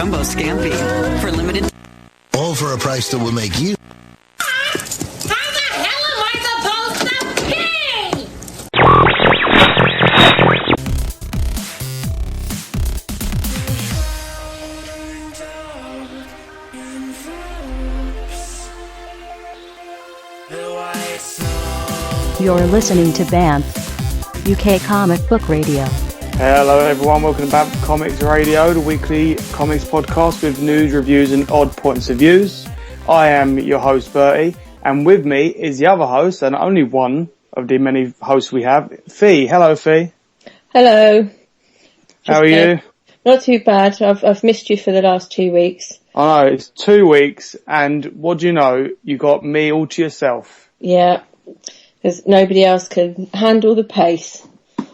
Jumbo Scampi. For limited... All for a price that will make you... How the hell am I supposed to pay? You're listening to BAMF, UK Comic Book Radio. Hello everyone, welcome to BAMF Comics Radio, the weekly comics podcast with news, reviews and odd points of views. I am your host Bertie, and with me is the other host, and only one of the many hosts we have, Fee. Hello Fee. Hello. How are you? Not too bad. I've missed you for the last 2 weeks. I know, it's 2 weeks, and what do you know, you got me all to yourself. Yeah, because nobody else can handle the pace.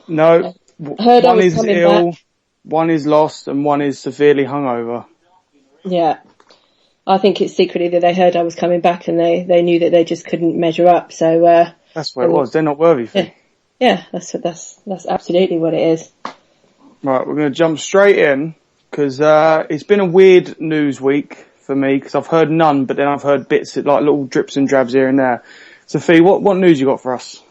No, Heard one is ill, one is lost, and one is severely hungover. Yeah. I think it's secretly that they heard I was coming back and they knew that they just couldn't measure up, so... That's what it was, they're not worthy for you. Yeah, that's absolutely what it is. Right, we're going to jump straight in, because it's been a weird news week for me, because I've heard none, but then I've heard bits, like little drips and drabs here and there. So, Fee, what news you got for us?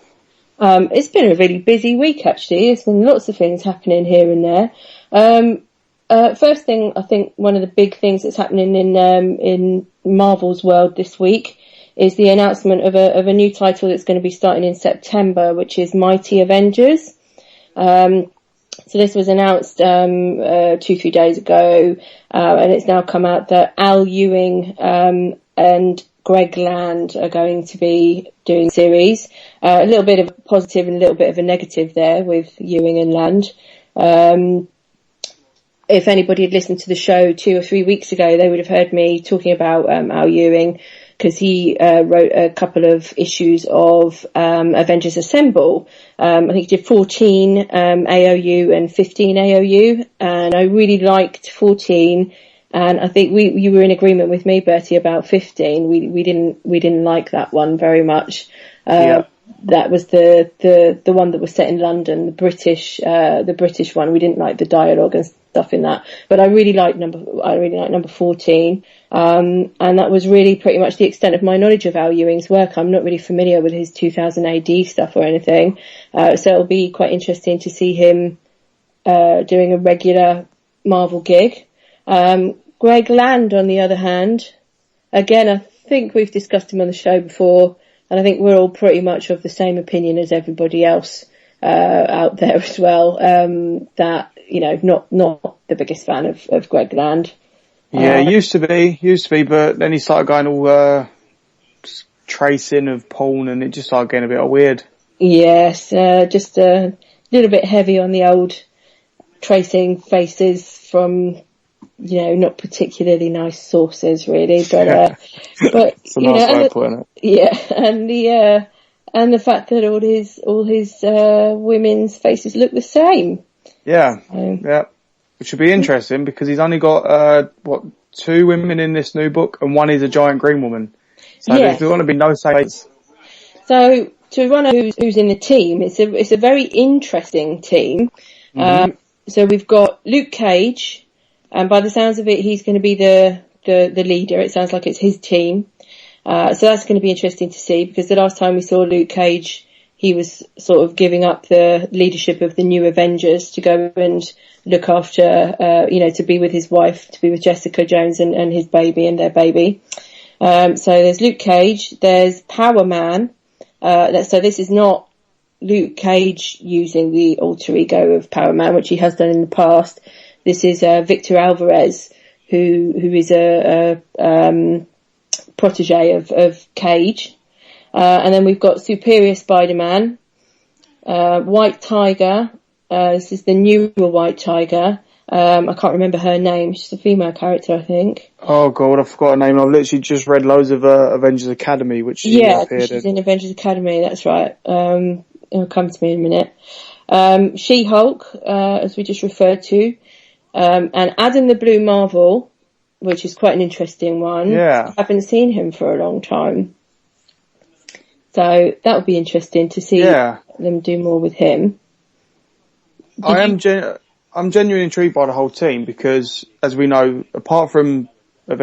It's been a really busy week, actually. There's been lots of things happening here and there. First thing, I think one of the big things that's happening in Marvel's world this week is the announcement of a new title that's going to be starting in September, which is Mighty Avengers. So this was announced 2-3 days ago, and it's now come out that Al Ewing and Greg Land are going to be doing the series. A little bit of a positive and a little bit of a negative there with Ewing and Land. If anybody had listened to the show 2 or 3 weeks ago, they would have heard me talking about Al Ewing, because he wrote a couple of issues of Avengers Assemble. I think he did 14 AOU and 15 AOU, and I really liked 14. And I think you were in agreement with me, Bertie, about 15. We didn't like that one very much. Yeah. That was the one that was set in London, the British one. We didn't like the dialogue and stuff in that, but I really liked number 14. And that was really pretty much the extent of my knowledge of Al Ewing's work. I'm not really familiar with his 2000 AD stuff or anything. So it'll be quite interesting to see him doing a regular Marvel gig. Greg Land, on the other hand, again, I think we've discussed him on the show before, and I think we're all pretty much of the same opinion as everybody else out there as well. That, you know, not the biggest fan of Greg Land. Yeah, used to be, but then he started going all tracing of porn, and it just started getting a bit weird. Yes, just a little bit heavy on the old tracing faces from, you know, not particularly nice sources, really, but it's a nice way of putting it. Yeah, and the fact that all his women's faces look the same. Yeah, yeah, which should be interesting because he's only got 2 women in this new book, and one is a giant green woman. So there's going to be no saints. So to run who's in the team, it's a very interesting team. Mm-hmm. So we've got Luke Cage. And by the sounds of it, he's going to be the leader. It sounds like it's his team. So that's going to be interesting to see, because the last time we saw Luke Cage, he was sort of giving up the leadership of the new Avengers to go and look after, to be with his wife, to be with Jessica Jones and his baby and their baby. So there's Luke Cage, there's Power Man. So this is not Luke Cage using the alter ego of Power Man, which he has done in the past. This is Victor Alvarez, who is a protege of Cage. And then we've got Superior Spider-Man, White Tiger. This is the newer White Tiger. I can't remember her name. She's a female character, I think. Oh God, I forgot her name. I've literally just read loads of Avengers Academy, which she appeared she's in Avengers Academy. That's right. It'll come to me in a minute. She-Hulk, as we just referred to. And Adam the Blue Marvel, which is quite an interesting one. Yeah. I haven't seen him for a long time. So that would be interesting to see them do more with him. I I'm genuinely intrigued by the whole team because, as we know, apart from Age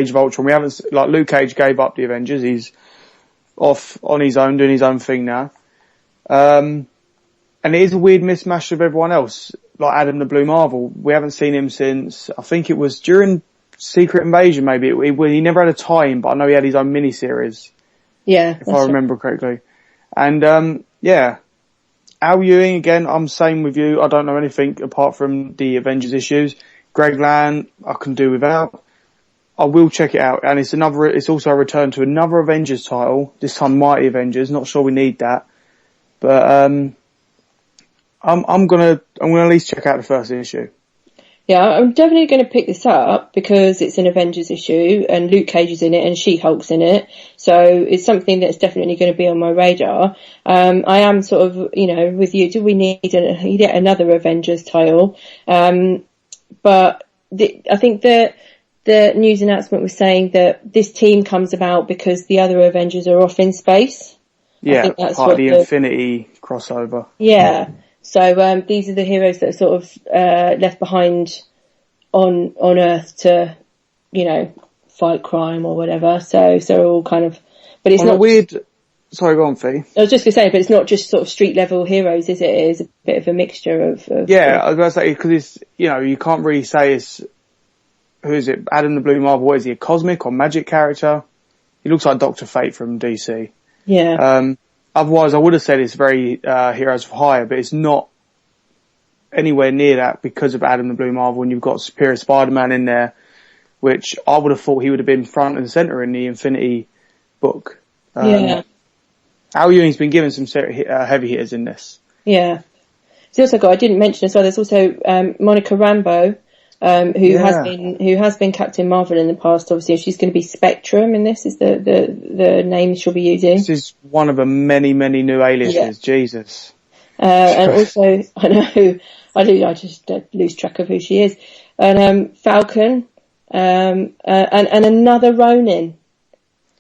of Ultron, we haven't, like, Luke Cage gave up the Avengers. He's off on his own, doing his own thing now. And it is a weird mismatch of everyone else, like Adam the Blue Marvel. We haven't seen him since, I think it was during Secret Invasion, maybe. He never had a tie-in, but I know he had his own mini-series. Yeah. If I remember correctly. And, yeah. Al Ewing, again, I'm same with you. I don't know anything apart from the Avengers issues. Greg Land, I can do without. I will check it out. And it's also a return to another Avengers title. This time Mighty Avengers. Not sure we need that. But, I'm gonna at least check out the first issue. Yeah, I'm definitely going to pick this up because it's an Avengers issue and Luke Cage is in it and She-Hulk's in it. So it's something that's definitely going to be on my radar. I am sort of, with you, do we need yet another Avengers title? But I think the news announcement was saying that this team comes about because the other Avengers are off in space. Yeah, I think that's part of the Infinity crossover. Yeah. So these are the heroes that are sort of left behind on Earth to, fight crime or whatever. So all kind of, but it's not weird. Sorry, go on, Fee. I was just going to say, but it's not just sort of street level heroes, is it? It is a bit of a mixture of yeah, I was going to say because it's you can't really say it's who is it? Adam the Blue Marvel. What is he? A cosmic or magic character? He looks like Dr. Fate from DC. Yeah. Otherwise, I would have said it's very Heroes for Hire, but it's not anywhere near that because of Adam the Blue Marvel, and you've got Superior Spider-Man in there, which I would have thought he would have been front and centre in the Infinity book. Yeah. Al Ewing's been given some heavy hitters in this. Yeah. There's also I didn't mention as well, there's also Monica Rambeau, who has been Captain Marvel in the past. Obviously, she's going to be Spectrum in this. Is the name she'll be using? This is one of the many new aliases. Yeah. Jesus. And also, I just lose track of who she is. And Falcon, and another Ronin.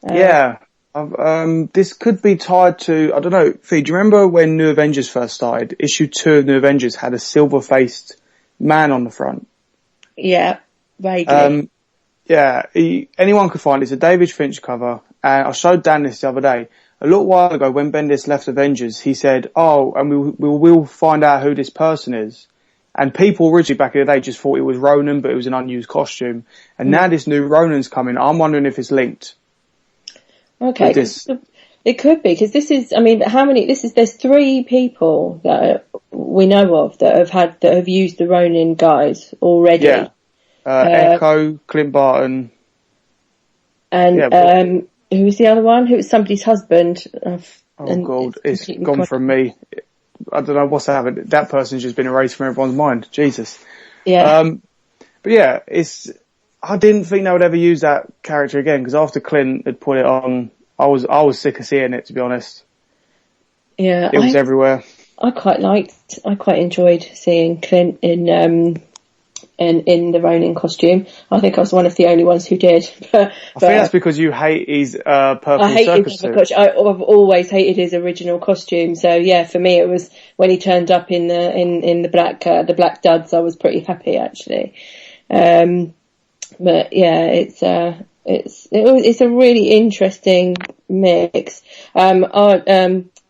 Yeah. This could be tied to, I don't know, Fee, do you remember when New Avengers first started? Issue 2 of New Avengers had a silver-faced man on the front. Yeah, vaguely. Anyone could find it. It's a David Finch cover. And I showed Dan this the other day. A little while ago, when Bendis left Avengers, he said, and we'll find out who this person is. And people originally back in the day just thought it was Ronan, but it was an unused costume. And now this new Ronan's coming. I'm wondering if it's linked. Okay. It could be, because this is, there's 3 people that we know of that have used the Ronin guys already. Yeah. Echo, Clint Barton. And, who was the other one? Who was somebody's husband. God, it's gone from me. I don't know what's happened. That person's just been erased from everyone's mind. Jesus. Yeah. But yeah, I didn't think they would ever use that character again, because after Clint had put it on, I was sick of seeing it, to be honest. Yeah. It was everywhere. I quite enjoyed seeing Clint in the Ronin costume. I think I was one of the only ones who did. But I think that's because you hate his purple circus suit. I've always hated his original costume. So yeah, for me it was when he turned up in the black duds. I was pretty happy actually. But yeah, it's a really interesting mix.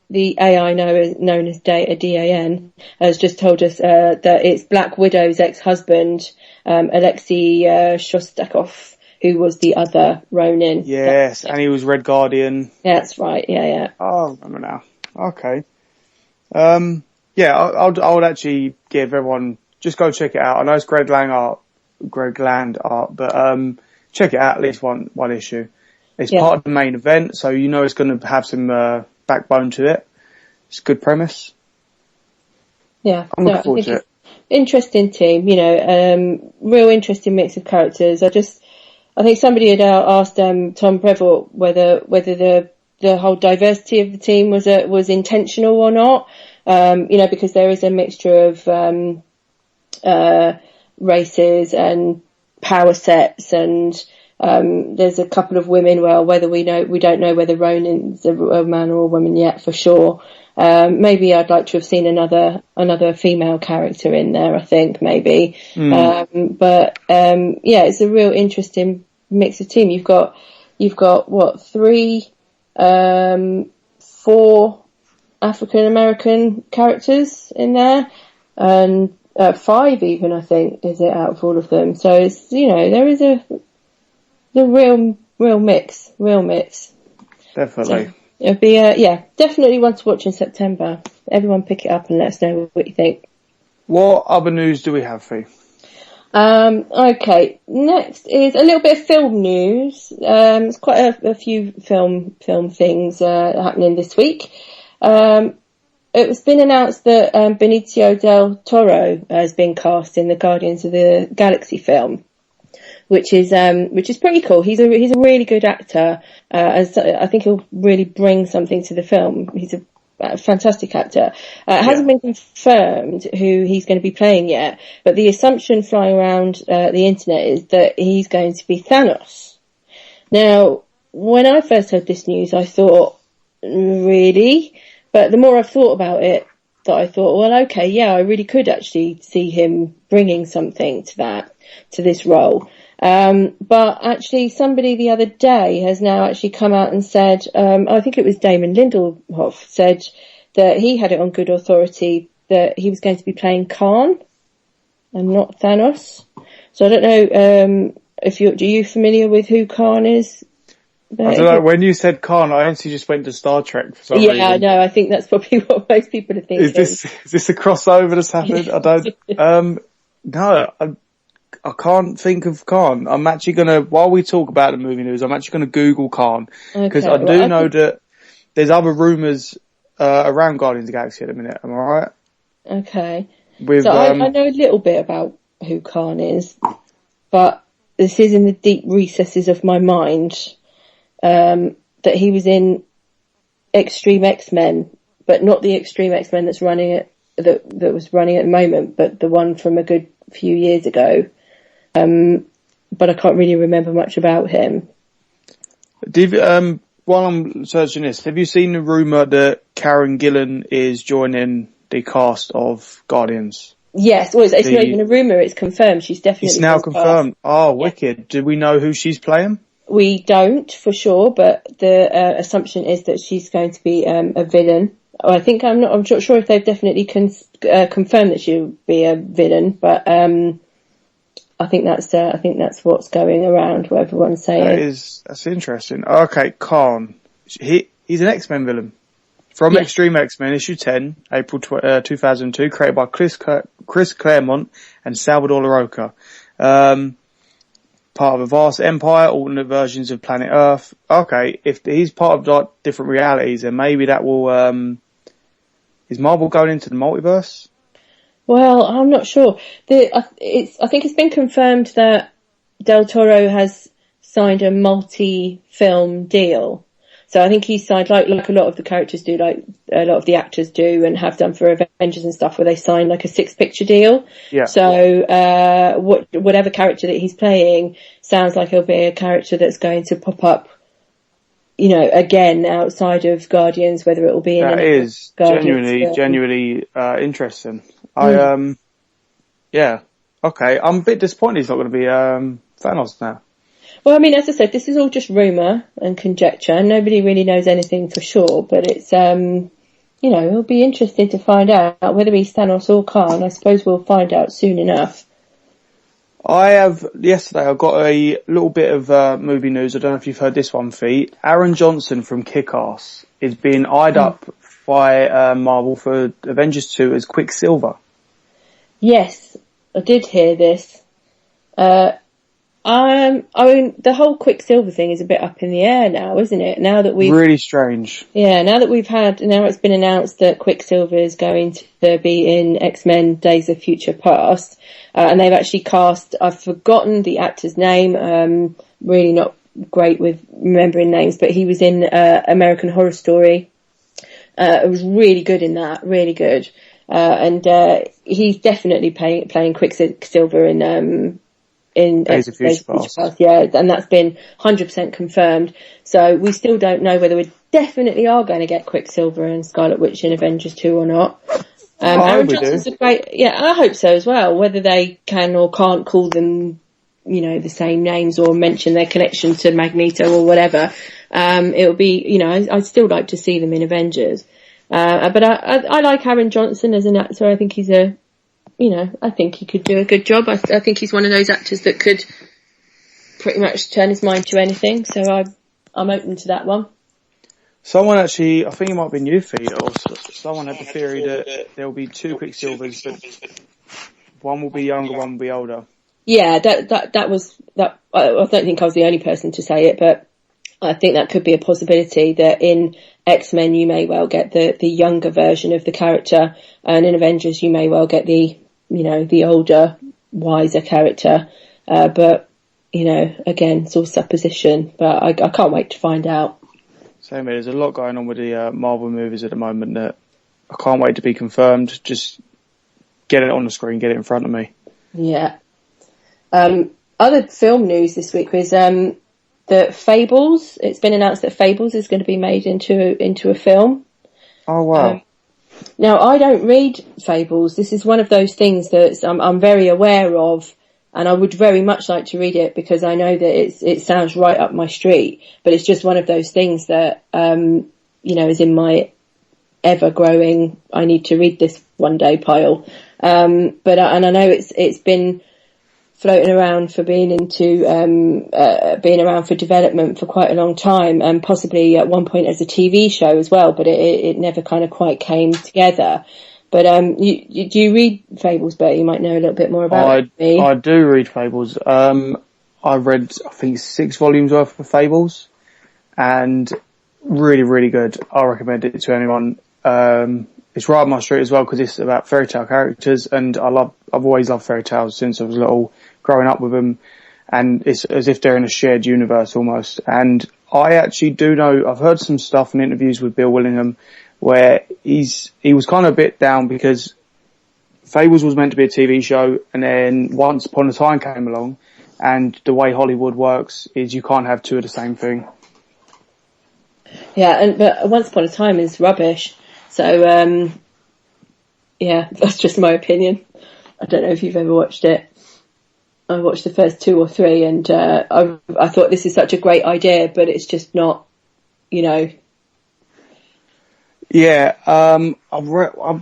The AI known as DAN has just told us that it's Black Widow's ex-husband, Alexei Shostakov, who was the other Ronin. Yes, and he was Red Guardian. That's right. Yeah. Oh, I remember now. Okay. I would actually give everyone, just go check it out. I know it's Greg Land art, but check it out, at least one issue. It's part of the main event, so it's going to have some backbone to it. It's a good premise. Yeah, I'm looking forward to it. Interesting team, real interesting mix of characters. I think somebody had asked Tom Prevost whether the whole diversity of the team was intentional or not. Because there is a mixture of races and power sets and There's a couple of women. Well, we don't know whether Ronan's a man or a woman yet for sure. Maybe I'd like to have seen another female character in there. I think maybe, yeah, it's a real interesting mix of team. You've got what, 4 African American characters in there, and 5 even, I think, is it, out of all of them. So it's, there is a real mix. Definitely. So it'll be definitely one to watch in September. Everyone pick it up and let us know what you think. What other news do we have for you? Okay, next is a little bit of film news. There's quite a few film things happening this week. It's been announced that Benicio del Toro has been cast in the Guardians of the Galaxy film, which is pretty cool. He's a really good actor. I think he'll really bring something to the film. He's a fantastic actor. It hasn't been confirmed who he's going to be playing yet, but the assumption flying around the internet is that he's going to be Thanos. Now, when I first heard this news, I thought, really? But the more I've thought about it, I thought, well, okay, yeah, I really could actually see him bringing something to this role. But actually somebody the other day has now actually come out and said, I think it was Damon Lindelof, said that he had it on good authority that he was going to be playing Khan and not Thanos. So I don't know, are you familiar with who Khan is? I don't know, when you said Khan, I actually just went to Star Trek for some reason. Yeah, I know, I think that's probably what most people are thinking. Is this a crossover that's happened? I don't, no, I can't think of Khan. I'm actually while we talk about the movie news, I'm actually going to Google Khan. Because I do know that there's other rumours around Guardians of the Galaxy at the minute. Am I right? Okay. I know a little bit about who Khan is, but this is in the deep recesses of my mind, that he was in Extreme X-Men, but not the Extreme X-Men that was running at the moment, but the one from a good few years ago. But I can't really remember much about him. While I'm searching this, have you seen the rumour that Karen Gillan is joining the cast of Guardians? Yes, well, it's not even a rumour, it's confirmed. She's definitely It's now confirmed. Cast. Oh, wicked. Do we know who she's playing? We don't, for sure, but the assumption is that she's going to be a villain. I'm not sure if they've definitely confirmed that she'll be a villain, but I think that's what's going around, what everyone's saying. That's interesting. Okay, Khan. He's an X-Men villain. From Extreme X-Men, issue 10, April 2002, created by Chris Claremont and Salvador Larroca. Part of a vast empire, alternate versions of planet Earth. Okay, if he's part of like different realities, then maybe that will, is Marvel going into the multiverse? Well, I'm not sure. I think it's been confirmed that Del Toro has signed a multi-film deal. So I think he's signed, like a lot of the characters do, like a lot of the actors do and have done for Avengers and stuff, where they sign like a 6-picture deal. Yeah. So, whatever character that he's playing sounds like he'll be a character that's going to pop up, again, outside of Guardians, whether it will be in that is genuinely interesting. Yeah. Okay. I'm a bit disappointed he's not going to be, Thanos now. Well, I mean, as I said, this is all just rumour and conjecture. Nobody really knows anything for sure, but it's, it'll be interesting to find out whether he's Thanos or Khan. I suppose we'll find out soon enough. Yesterday I got a little bit of, movie news. I don't know if you've heard this one, Fee. Aaron Johnson from Kick-Ass is being eyed up by, Marvel for Avengers 2 as Quicksilver. Yes, I did hear this. I mean, the whole Quicksilver thing is a bit up in the air now, isn't it? Now that really strange. Yeah, now it's been announced that Quicksilver is going to be in X-Men Days of Future Past, and they've actually cast, I've forgotten the actor's name, really not great with remembering names, but he was in, American Horror Story. It was really good in that, really good. And he's definitely playing Quicksilver in, in Days of Future Past. Yeah, and that's been 100% confirmed. So we still don't know whether we definitely are going to get Quicksilver and Scarlet Witch in Avengers 2 or not. Aaron Johnson's a great, I hope so as well. Whether they can or can't call them, the same names or mention their connection to Magneto or whatever, it'll be, I'd still like to see them in Avengers. But I like Aaron Johnson as an actor. I think he's I think he could do a good job. I think he's one of those actors that could pretty much turn his mind to anything. So I'm open to that one. Someone actually, I think it might be new feed, or someone had the theory that there will be two Quicksilvers, but one will be younger, one will be older. Yeah, that was that. I don't think I was the only person to say it, but I think that could be a possibility that in X-Men you may well get the younger version of the character, and in Avengers you may well get the older, wiser character. But again, it's all supposition. But I can't wait to find out. Same here. There's a lot going on with the Marvel movies at the moment that I can't wait to be confirmed. Just get it on the screen, get it in front of me. Yeah. Other film news this week was that Fables. It's been announced that Fables is going to be made into a film. Oh wow! Now I don't read Fables. This is one of those things that I'm very aware of. And I would very much like to read it because I know that it sounds right up my street, but it's just one of those things that, is in my ever growing, I need to read this one day pile. But I know it's been floating around for being around for development for quite a long time, and possibly at one point as a TV show as well, but it never kind of quite came together. But do you read Fables, Bert? You might know a little bit more about it. I do read Fables. I read, I think, 6 volumes worth of Fables, and really, really good. I recommend it to anyone. It's right up my street as well because it's about fairy tale characters, and I've always loved fairy tales since I was little, growing up with them, and it's as if they're in a shared universe almost. And I actually do know, I've heard some stuff in interviews with Bill Willingham where he was kind of a bit down because Fables was meant to be a TV show, and then Once Upon a Time came along, and the way Hollywood works is you can't have two of the same thing. Yeah, but Once Upon a Time is rubbish. So, that's just my opinion. I don't know if you've ever watched it. I watched the first 2 or 3, and I thought this is such a great idea, but it's just not, Yeah, I've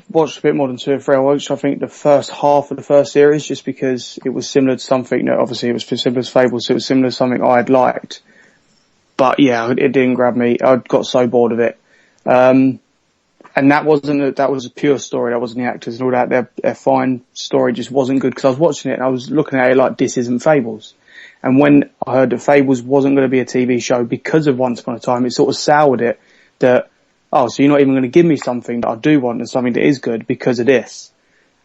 watched a bit more than 2 or 3. I watched, I think, the first half of the first series just because it was similar to something that obviously it was similar to Fables, so it was similar to something I had liked. But yeah, it didn't grab me. I got so bored of it. And that was a pure story. That wasn't the actors and all that. Their fine story just wasn't good because I was watching it and I was looking at it like, this isn't Fables. And when I heard that Fables wasn't going to be a TV show because of Once Upon a Time, it sort of soured it that, oh, so you're not even going to give me something that I do want and something that is good because of this.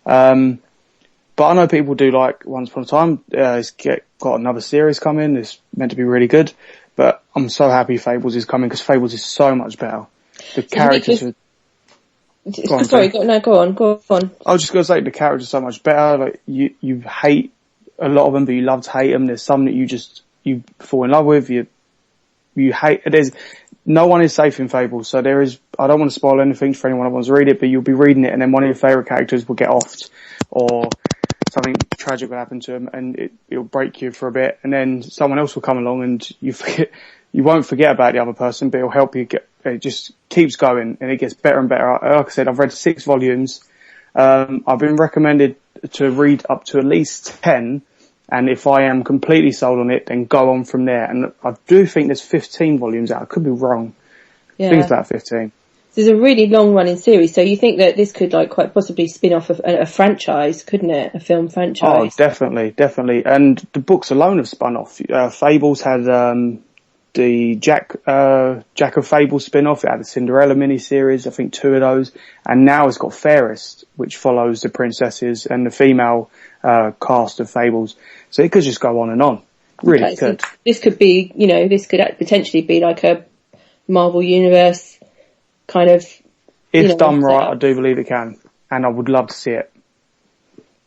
But I know people do like Once Upon a Time. It's got another series coming. It's meant to be really good. But I'm so happy Fables is coming because Fables is so much better. The characters are... Go on. Go on. I was just going to say the characters are so much better. Like you hate a lot of them, but you love to hate them. There's some that you fall in love with. You hate. No one is safe in Fables, so there is. I don't want to spoil anything for anyone who wants to read it, but you'll be reading it, and then one of your favourite characters will get offed, or something tragic will happen to them, and it'll break you for a bit, and then someone else will come along, and you won't forget about the other person, but it'll help you get. It just keeps going, and it gets better and better. Like I said, I've read 6 volumes. I've been recommended to read up to at least 10. And if I am completely sold on it, then go on from there. And I do think there's 15 volumes out. I could be wrong. Yeah. I think it's about 15. This is a really long running series. So you think that this could quite possibly spin off a franchise, couldn't it? A film franchise. Oh, definitely. And the books alone have spun off. Fables had, the Jack of Fables spin-off. It had a Cinderella mini-series, I think 2 of those. And now it's got Fairest, which follows the princesses and the female cast of Fables. So it could just go on and on. Really could. So this could be, this could potentially be like a Marvel Universe kind of... If done right, I do believe it can. And I would love to see it.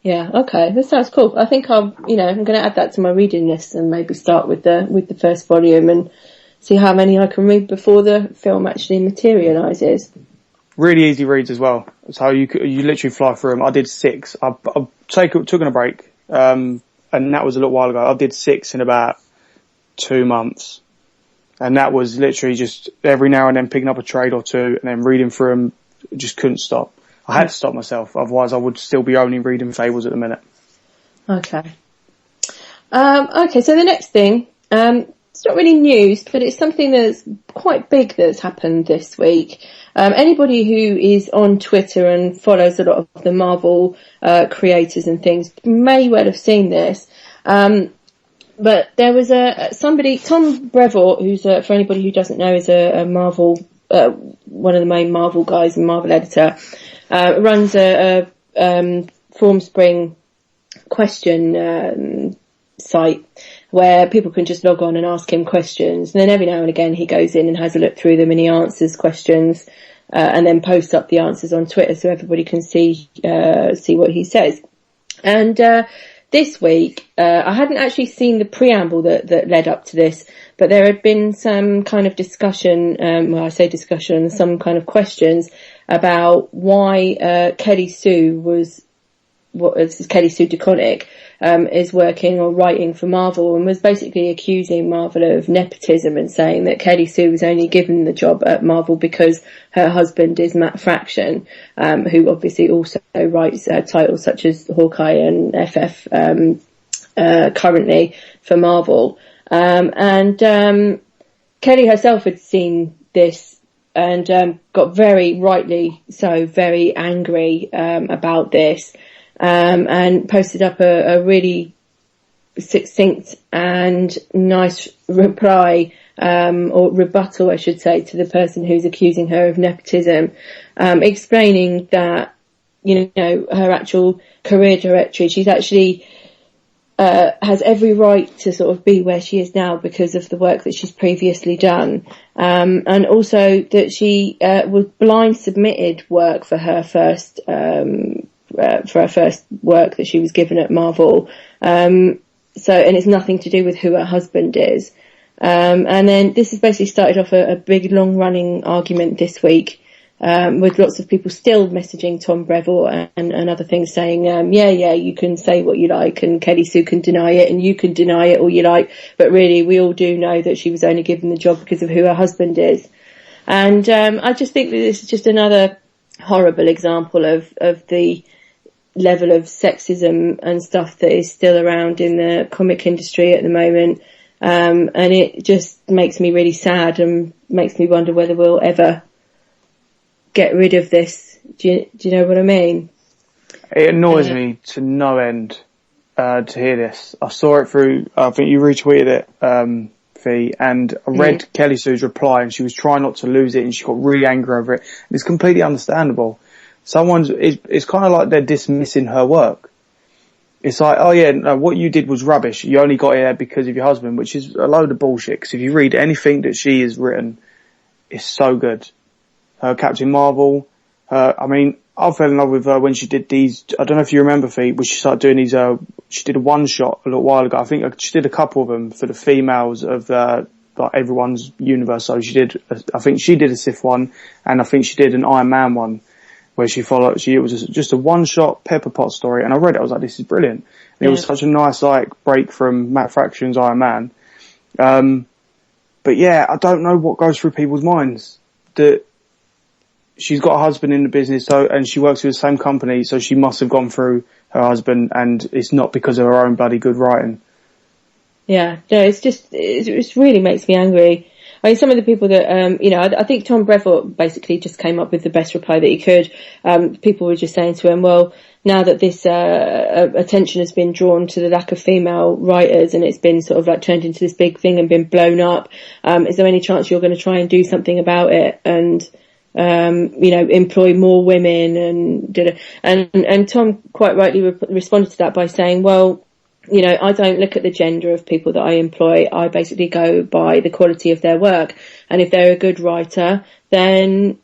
Yeah, okay, that sounds cool. I think I'm going to add that to my reading list and maybe start with the first volume and see how many I can read before the film actually materialises. Really easy reads as well. So you literally fly through them. I did 6. I took a break, and that was a little while ago. I did 6 in about 2 months, and that was literally just every now and then picking up a trade or two and then reading through them. Just couldn't stop. I had to stop myself, otherwise I would still be only reading fables at the minute. Okay. Okay, so the next thing, it's not really news, but it's something that's quite big that's happened this week. Anybody who is on Twitter and follows a lot of the Marvel creators and things may well have seen this. But there was somebody, Tom Brevoort, who's for anybody who doesn't know, is a Marvel, one of the main Marvel guys and Marvel editor, runs a Formspring question site where people can just log on and ask him questions, and then every now and again he goes in and has a look through them and he answers questions and then posts up the answers on Twitter so everybody can see what he says. And this week I hadn't actually seen the preamble that led up to this, but there had been some kind of discussion, some kind of questions about why Kelly Sue DeConnick is working or writing for Marvel, and was basically accusing Marvel of nepotism and saying that Kelly Sue was only given the job at Marvel because her husband is Matt Fraction, who obviously also writes titles such as Hawkeye and FF currently for Marvel. And Kelly herself had seen this and got very angry about this. And posted up a really succinct and nice reply, or rebuttal, I should say, to the person who's accusing her of nepotism, explaining that, her actual career trajectory, she's actually, has every right to sort of be where she is now because of the work that she's previously done. And also that she, was blind submitted work for her first, work that she was given at Marvel. And it's nothing to do with who her husband is. And then this has basically started off a big long running argument this week, with lots of people still messaging Tom Brevoort and other things saying, you can say what you like and Kelly Sue can deny it and you can deny it all you like. But really we all do know that she was only given the job because of who her husband is. And, I just think that this is just another horrible example of the level of sexism and stuff that is still around in the comic industry at the moment. And it just makes me really sad and makes me wonder whether we'll ever get rid of this. Do you know what I mean? It annoys me to no end to hear this. I saw it through, I think you retweeted it, Fee, and I read Kelly Sue's reply and she was trying not to lose it and she got really angry over it. It's completely understandable. It's kind of like they're dismissing her work. It's like, oh yeah, no, what you did was rubbish. You only got here because of your husband, which is a load of bullshit. Because if you read anything that she has written, it's so good. Her Captain Marvel, I fell in love with her when she did these, I don't know if you remember, Fee, when she started doing these, she did a one shot a little while ago. I think she did a couple of them for the females of like everyone's universe. So I think she did a Sif one, and I think she did an Iron Man one, where it was just a one-shot Pepper Pot story, and I read it, I was like, this is brilliant. And it was such a nice, break from Matt Fraction's Iron Man. But yeah, I don't know what goes through people's minds, that she's got a husband in the business, and she works with the same company, so she must have gone through her husband, and it's not because of her own bloody good writing. Yeah, no, it really makes me angry. I mean, some of the people that, I think Tom Brevoort basically just came up with the best reply that he could. People were just saying to him, well, now that this attention has been drawn to the lack of female writers and it's been sort of turned into this big thing and been blown up, is there any chance you're going to try and do something about it and, employ more women and Tom quite rightly responded to that by saying, well, I don't look at the gender of people that I employ. I basically go by the quality of their work. And if they're a good writer, then,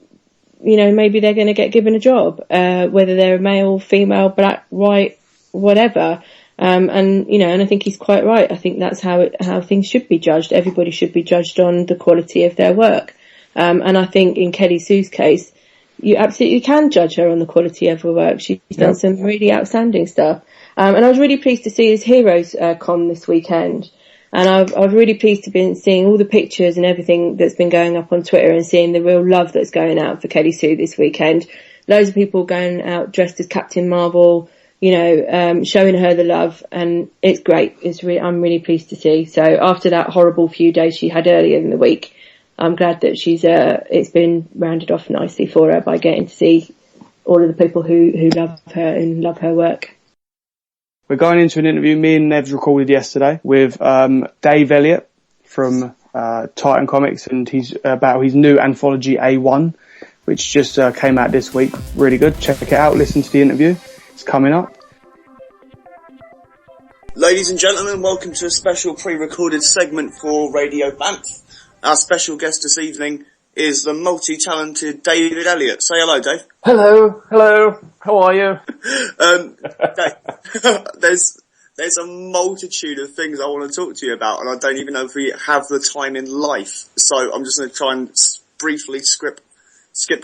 maybe they're going to get given a job, whether they're male, female, black, white, whatever. And I think he's quite right. I think that's how things should be judged. Everybody should be judged on the quality of their work. And I think in Kelly Sue's case, you absolutely can judge her on the quality of her work. She's done some really outstanding stuff. And I was really pleased to see his Heroes Con this weekend. And I was really pleased to be seeing all the pictures and everything that's been going up on Twitter and seeing the real love that's going out for Kelly Sue this weekend. Loads of people going out dressed as Captain Marvel, showing her the love, and it's great. I'm really pleased to see. So after that horrible few days she had earlier in the week, I'm glad that it's been rounded off nicely for her by getting to see all of the people who love her and love her work. We're going into an interview me and Nev's recorded yesterday with Dave Elliot from Titan Comics, and he's about his new anthology A1, which just came out this week. Really good. Check it out. Listen to the interview. It's coming up. Ladies and gentlemen, welcome to a special pre-recorded segment for Radio BAMF. Our special guest this evening is the multi-talented David Elliot. Say hello, Dave. Hello. How are you? Dave, there's a multitude of things I want to talk to you about, and I don't even know if we have the time in life. So I'm just going to try and briefly skip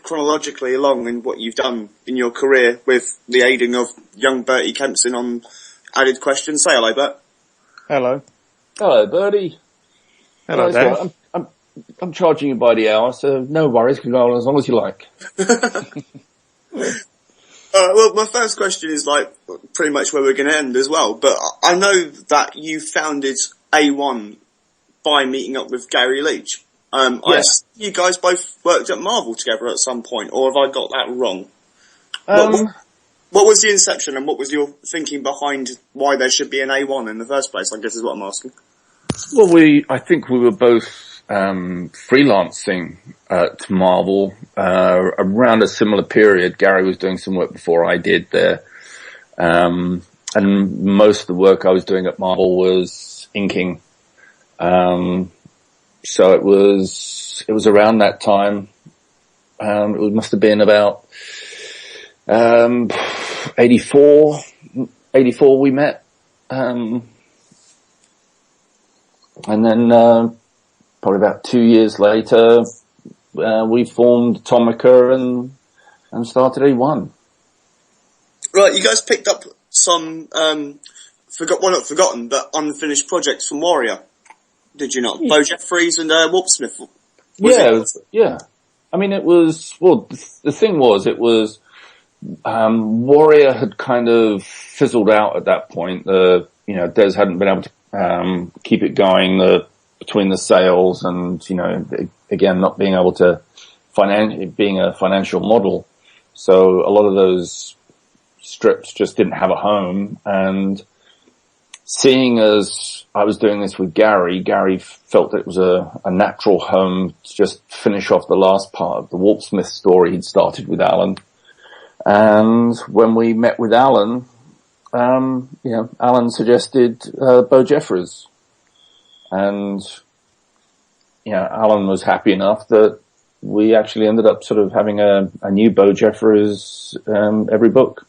chronologically along in what you've done in your career with the aiding of young Bertie Kempson on Added Questions. Say hello, Bert. Hello. Hello, Bertie. Hello, Dave. I'm charging you by the hour, so no worries. You can go on as long as you like. Well, my first question is pretty much where we're going to end as well. But I know that you founded A1 by meeting up with Gary Leach. You guys both worked at Marvel together at some point, or have I got that wrong? What was the inception, and what was your thinking behind why there should be an A1 in the first place, I guess is what I'm asking. Well, I think we were both freelancing at Marvel around a similar period. Gary was doing some work before I did there. And most of the work I was doing at Marvel was inking. So it was around that time. It must have been about 84 we met. And then probably about 2 years later, we formed Atomica and started A1. Right, you guys picked up some not forgotten, but unfinished projects from Warrior, did you not? Yeah. Bo Jeffries and Warp Smith. Yeah. I mean, it was, the thing was, Warrior had kind of fizzled out at that point. Des hadn't been able to keep it going between the sales and, again, not being able to being a financial model. So a lot of those strips just didn't have a home. And seeing as I was doing this with Gary felt that it was a natural home to just finish off the last part of the Warp Smith story he'd started with Alan. And when we met with Alan, Alan suggested Bo Jeffries. And, Alan was happy enough that we actually ended up sort of having a new Bo Jeffries every book.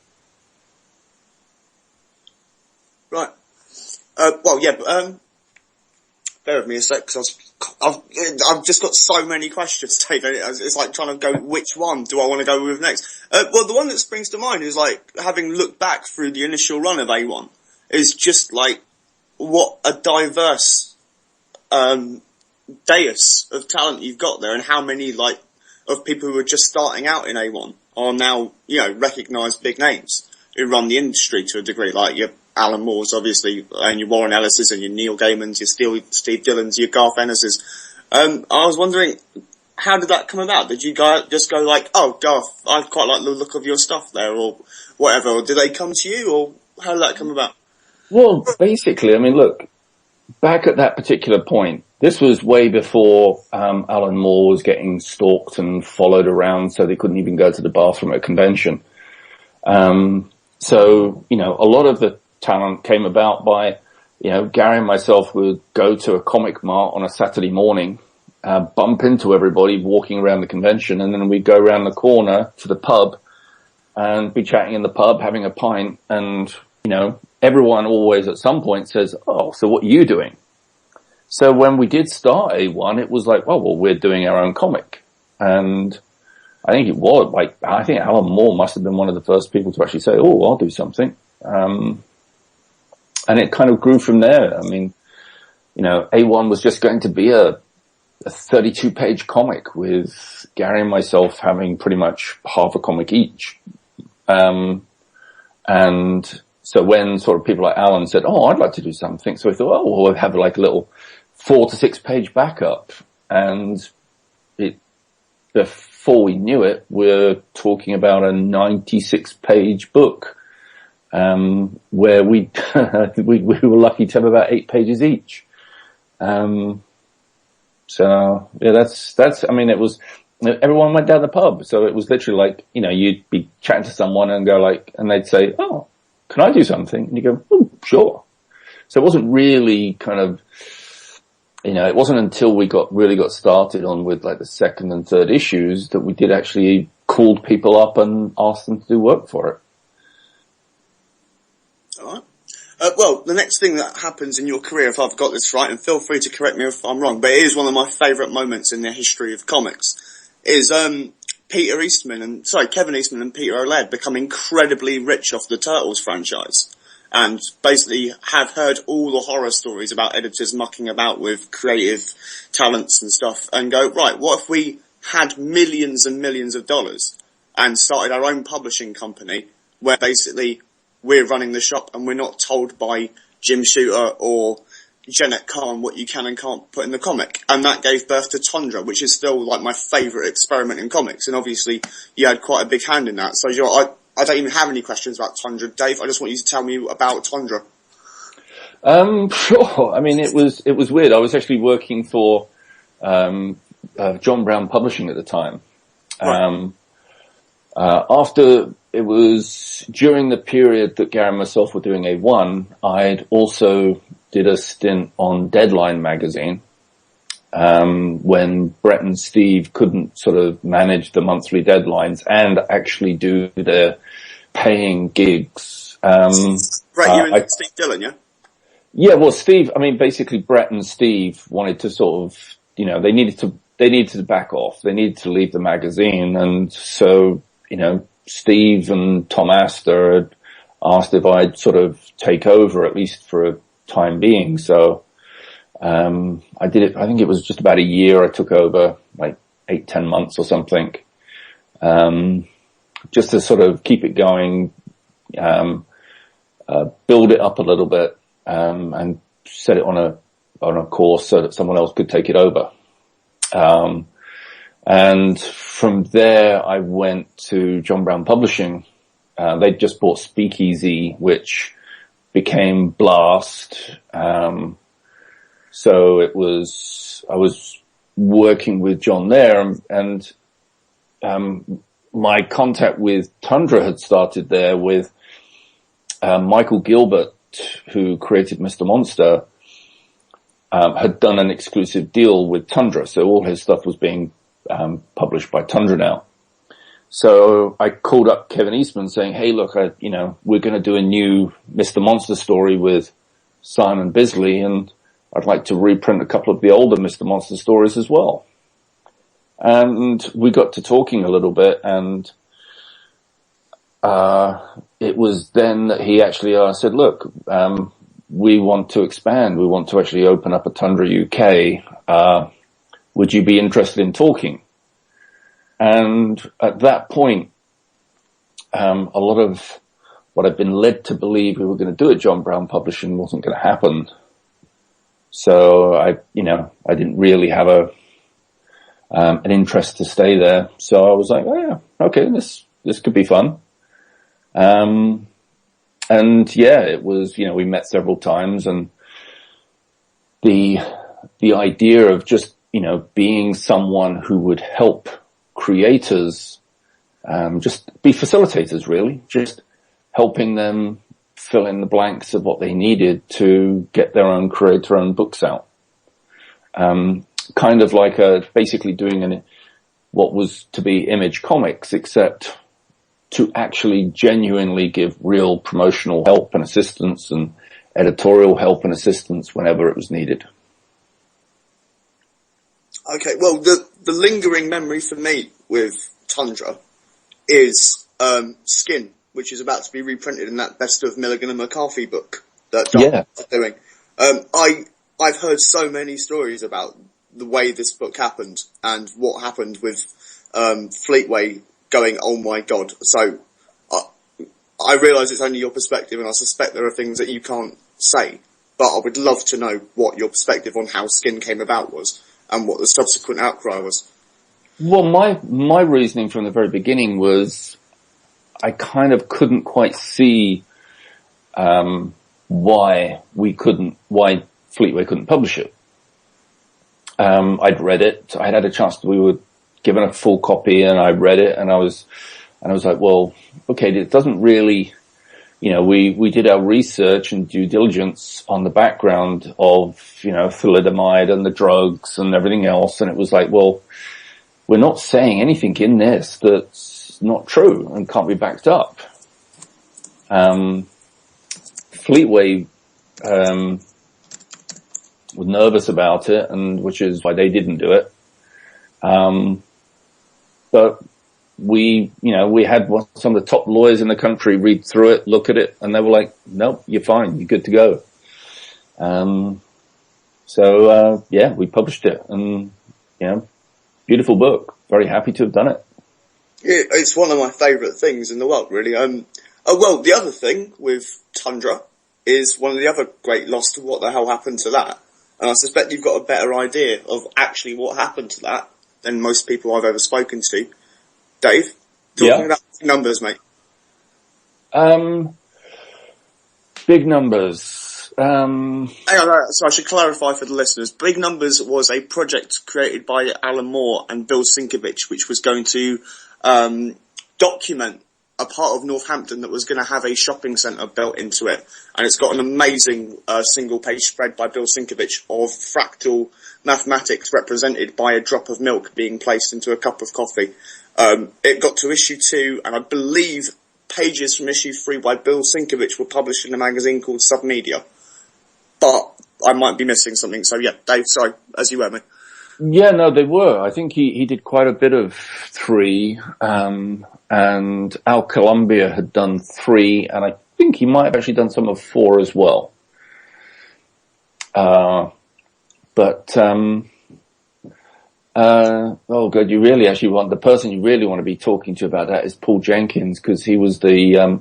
Right. Bear with me a sec, because I've just got so many questions, Dave. It's like trying to go, which one do I want to go with next? The one that springs to mind is having looked back through the initial run of A1, is just what a diverse dais of talent you've got there, and how many of people who are just starting out in A1 are now recognised big names who run the industry to a degree, like your Alan Moore's obviously, and your Warren Ellis's, and your Neil Gaiman's, your Steve Dillon's, your Garth Ennis's. I was wondering, how did that come about? Did you guys just go oh Garth, I quite like the look of your stuff there, or whatever, or did they come to you, or how did that come about? Well, basically, I mean, look, back at that particular point, this was way before Alan Moore was getting stalked and followed around so they couldn't even go to the bathroom at a convention. So, a lot of the talent came about by, Gary and myself would go to a comic mart on a Saturday morning, bump into everybody walking around the convention, and then we'd go around the corner to the pub and be chatting in the pub, having a pint, and everyone always at some point says, oh, so what are you doing? So when we did start A1, it was like, well, we're doing our own comic. And I think I think Alan Moore must have been one of the first people to actually say, oh, I'll do something. And it kind of grew from there. I mean, A1 was just going to be a 32-page comic with Gary and myself having pretty much half a comic each. And so when sort of people like Alan said, oh, I'd like to do something. So I thought, oh, we'll have like a little 4 to 6 page backup. And before we knew it, we're talking about a 96-page book, where we were lucky to have about 8 pages each. So yeah, that's, I mean, it was, everyone went down the pub. So it was literally like, you'd be chatting to someone and go like, and they'd say, oh, can I do something? And you go, oh, sure. So it wasn't really kind of, it wasn't until we really got started on with like the second and third issues that we did actually called people up and asked them to do work for it. All right. Well, the next thing that happens in your career, if I've got this right, and feel free to correct me if I'm wrong, but it is one of my favourite moments in the history of comics, is Kevin Eastman and Peter O'Laird become incredibly rich off the Turtles franchise, and basically have heard all the horror stories about editors mucking about with creative talents and stuff, and go, right, what if we had millions and millions of dollars and started our own publishing company where basically we're running the shop and we're not told by Jim Shooter or Jeanette Kahn what you can and can't put in the comic. And that gave birth to Tundra, which is still like my favourite experiment in comics. And obviously you had quite a big hand in that. So I don't even have any questions about Tundra, Dave. I just want you to tell me about Tundra. Sure. I mean, it was weird. I was actually working for, John Brown Publishing at the time. Right. After it was during the period that Gary and myself were doing A1, I'd also did a stint on Deadline magazine, when Brett and Steve couldn't sort of manage the monthly deadlines and actually do their paying gigs. Brett, you and Steve Dillon, yeah? Yeah, well, Steve, I mean, basically Brett and Steve wanted to sort of, they needed to back off. They needed to leave the magazine. And so, Steve and Tom Astor had asked if I'd sort of take over, at least for a time being. So, I did it, I think it was just about a year I took over, like 8-10 months or something. Just to sort of keep it going, build it up a little bit, and set it on a course so that someone else could take it over. And from there I went to John Brown Publishing. They'd just bought Speakeasy, which became Blast. So I was working with John there, and my contact with Tundra had started there with Michael Gilbert, who created Mr. Monster, had done an exclusive deal with Tundra. So all his stuff was being published by Tundra now. So I called up Kevin Eastman saying, hey, look, we're going to do a new Mr. Monster story with Simon Bisley, and I'd like to reprint a couple of the older Mr. Monster stories as well. And we got to talking a little bit, and it was then that he actually said, look, we want to expand. We want to actually open up a Tundra UK. Would you be interested in talking? And at that point, a lot of what I'd been led to believe we were going to do at John Brown Publishing wasn't going to happen. So I didn't really have an interest to stay there. So I was like, oh yeah, okay, this could be fun. And yeah, it was, we met several times, and the idea of just, being someone who would help creators, just be facilitators really, just helping them fill in the blanks of what they needed to get their own creator-owned books out. Kind of like basically doing what was to be Image Comics, except to actually genuinely give real promotional help and assistance and editorial help and assistance whenever it was needed. Okay, well, the lingering memory for me with Tundra is Skin, which is about to be reprinted in that Best of Milligan and McCarthy book that Dark is doing. I've heard so many stories about the way this book happened and what happened with Fleetway going, oh my god. So I realise it's only your perspective, and I suspect there are things that you can't say, but I would love to know what your perspective on how Skin came about was and what the subsequent outcry was. Well, my reasoning from the very beginning was I kind of couldn't quite see why Fleetway couldn't publish it. I'd read it. I'd had a chance. We were given a full copy, and I read it, and I was like, well, okay, it doesn't really, we did our research and due diligence on the background of, thalidomide and the drugs and everything else. And it was like, well, we're not saying anything in this that's not true and can't be backed up. Fleetway, was nervous about it, and which is why they didn't do it. But we had some of the top lawyers in the country read through it, look at it, and they were like, nope, you're fine, you're good to go. We published it, and, beautiful book. Very happy to have done it. Yeah, it's one of my favourite things in the world, really. The other thing with Tundra is one of the other great lost, what the hell happened to that? And I suspect you've got a better idea of actually what happened to that than most people I've ever spoken to. Dave, talking about numbers, mate. Big Numbers. Hang on, so I should clarify for the listeners. Big Numbers was a project created by Alan Moore and Bill Sienkiewicz, which was going to document a part of Northampton that was going to have a shopping centre built into it. And it's got an amazing single-page spread by Bill Sienkiewicz of fractal mathematics represented by a drop of milk being placed into a cup of coffee. It got to issue 2, and I believe pages from issue 3 by Bill Sienkiewicz were published in a magazine called Submedia. But I might be missing something. So yeah, Dave, sorry, as you were, mate. Yeah, no, they were. I think he did quite a bit of 3, and Al Columbia had done 3, and I think he might have actually done some of 4 as well. Oh god, the person you really want to be talking to about that is Paul Jenkins, because he was the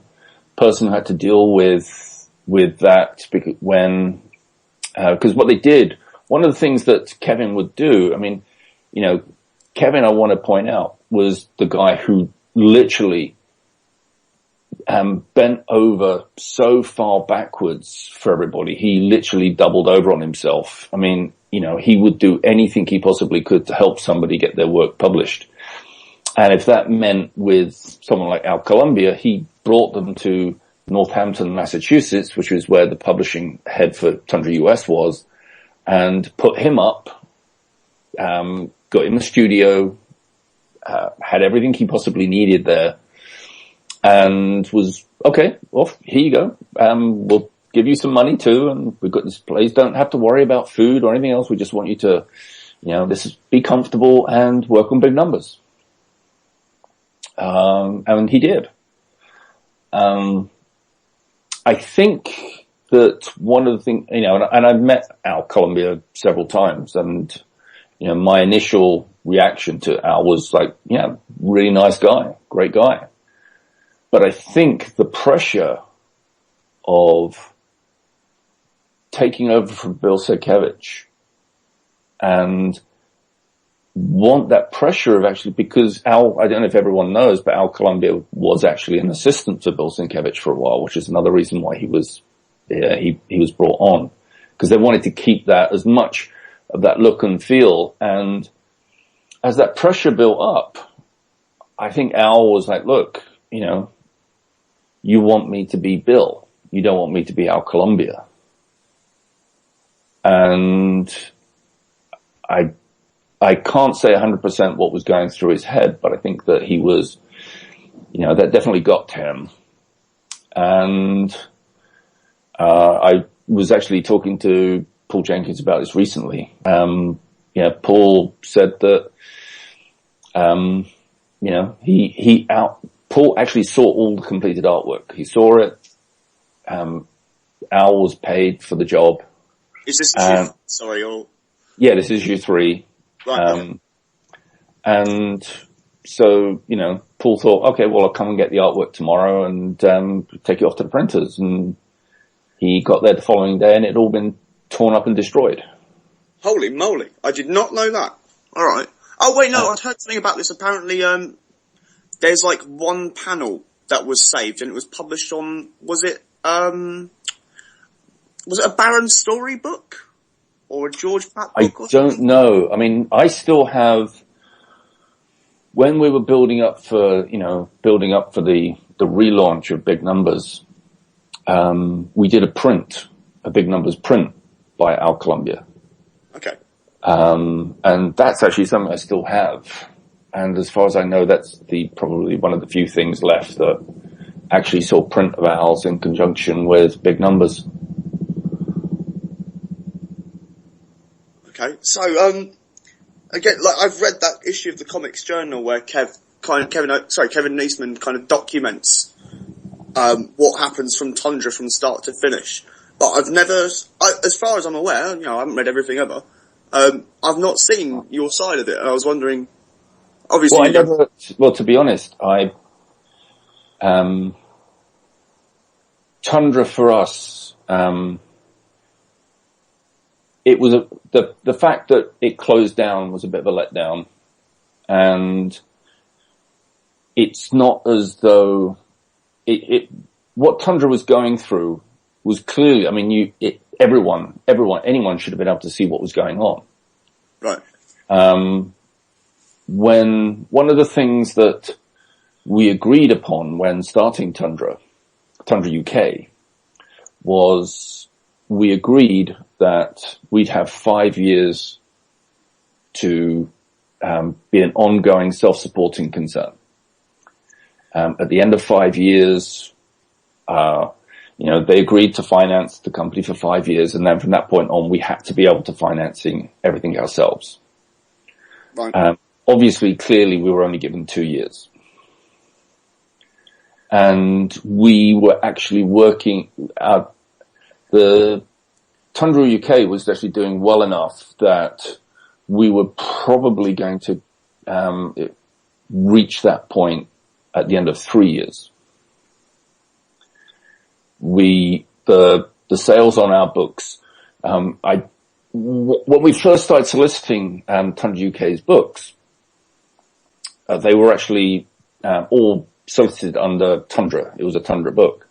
person who had to deal with that when because what they did, one of the things that Kevin would do, Kevin, I want to point out, was the guy who literally bent over so far backwards for everybody. He literally doubled over on himself. He would do anything he possibly could to help somebody get their work published. And if that meant with someone like Al Columbia, he brought them to Northampton, Massachusetts, which was where the publishing head for Tundra US was, and put him up, got him a studio, had everything he possibly needed there, and was, okay, well, here you go. We'll give you some money too, and we've got this place. Don't have to worry about food or anything else. We just want you to, be comfortable and work on big numbers. And he did. I think that one of the things, and I've met Al Columbia several times, and, my initial reaction to Al was like, really nice guy, great guy. But I think the pressure of taking over from Bill Sienkiewicz and want that pressure of actually, because Al, I don't know if everyone knows, but Al Columbia was actually an assistant to Bill Sienkiewicz for a while, which is another reason why he was brought on, because they wanted to keep that as much of that look and feel. And as that pressure built up, I think Al was like, look, you want me to be Bill. You don't want me to be Al Columbia. And I can't say 100% what was going through his head, but I think that he was that definitely got to him. And I was actually talking to Paul Jenkins about this recently. Paul said that, Paul actually saw all the completed artwork. He saw it. Al was paid for the job. Is this or? Yeah, this is U3. Right. And so, Paul thought, okay, well, I'll come and get the artwork tomorrow and take it off to the printers. And he got there the following day and it had all been torn up and destroyed. Holy moly. I did not know that. All right. Oh, wait, no, I'd heard something about this. Apparently, there's like one panel that was saved and it was published on, was it a Baron storybook? Or a George Pat book? I don't know. I mean, I still have, when we were building up for the relaunch of Big Numbers, we did a Big Numbers print by Al Columbia. Okay. And that's actually something I still have. And as far as I know, that's probably one of the few things left that actually saw print of Al's in conjunction with Big Numbers. Okay, so again, like I've read that issue of the Comics Journal where Kevin Eastman kind of documents what happens from Tundra from start to finish. But I've never, as far as I'm aware, I haven't read everything ever. I've not seen your side of it, and I was wondering. Obviously, to be honest, Tundra for us. It was the fact that it closed down was a bit of a letdown, and it's not as though what Tundra was going through was clearly. I mean, anyone should have been able to see what was going on. Right. When one of the things that we agreed upon when starting Tundra UK, was we agreed that we'd have 5 years to be an ongoing self-supporting concern. At the end of 5 years, they agreed to finance the company for 5 years, and then from that point on, we had to be able to financing everything ourselves. Right. Obviously, clearly, we were only given 2 years. And we were actually working out the Tundra UK was actually doing well enough that we were probably going to reach that point at the end of 3 years. The sales on our books, when we first started soliciting Tundra UK's books, they were actually all solicited under Tundra. It was a Tundra book.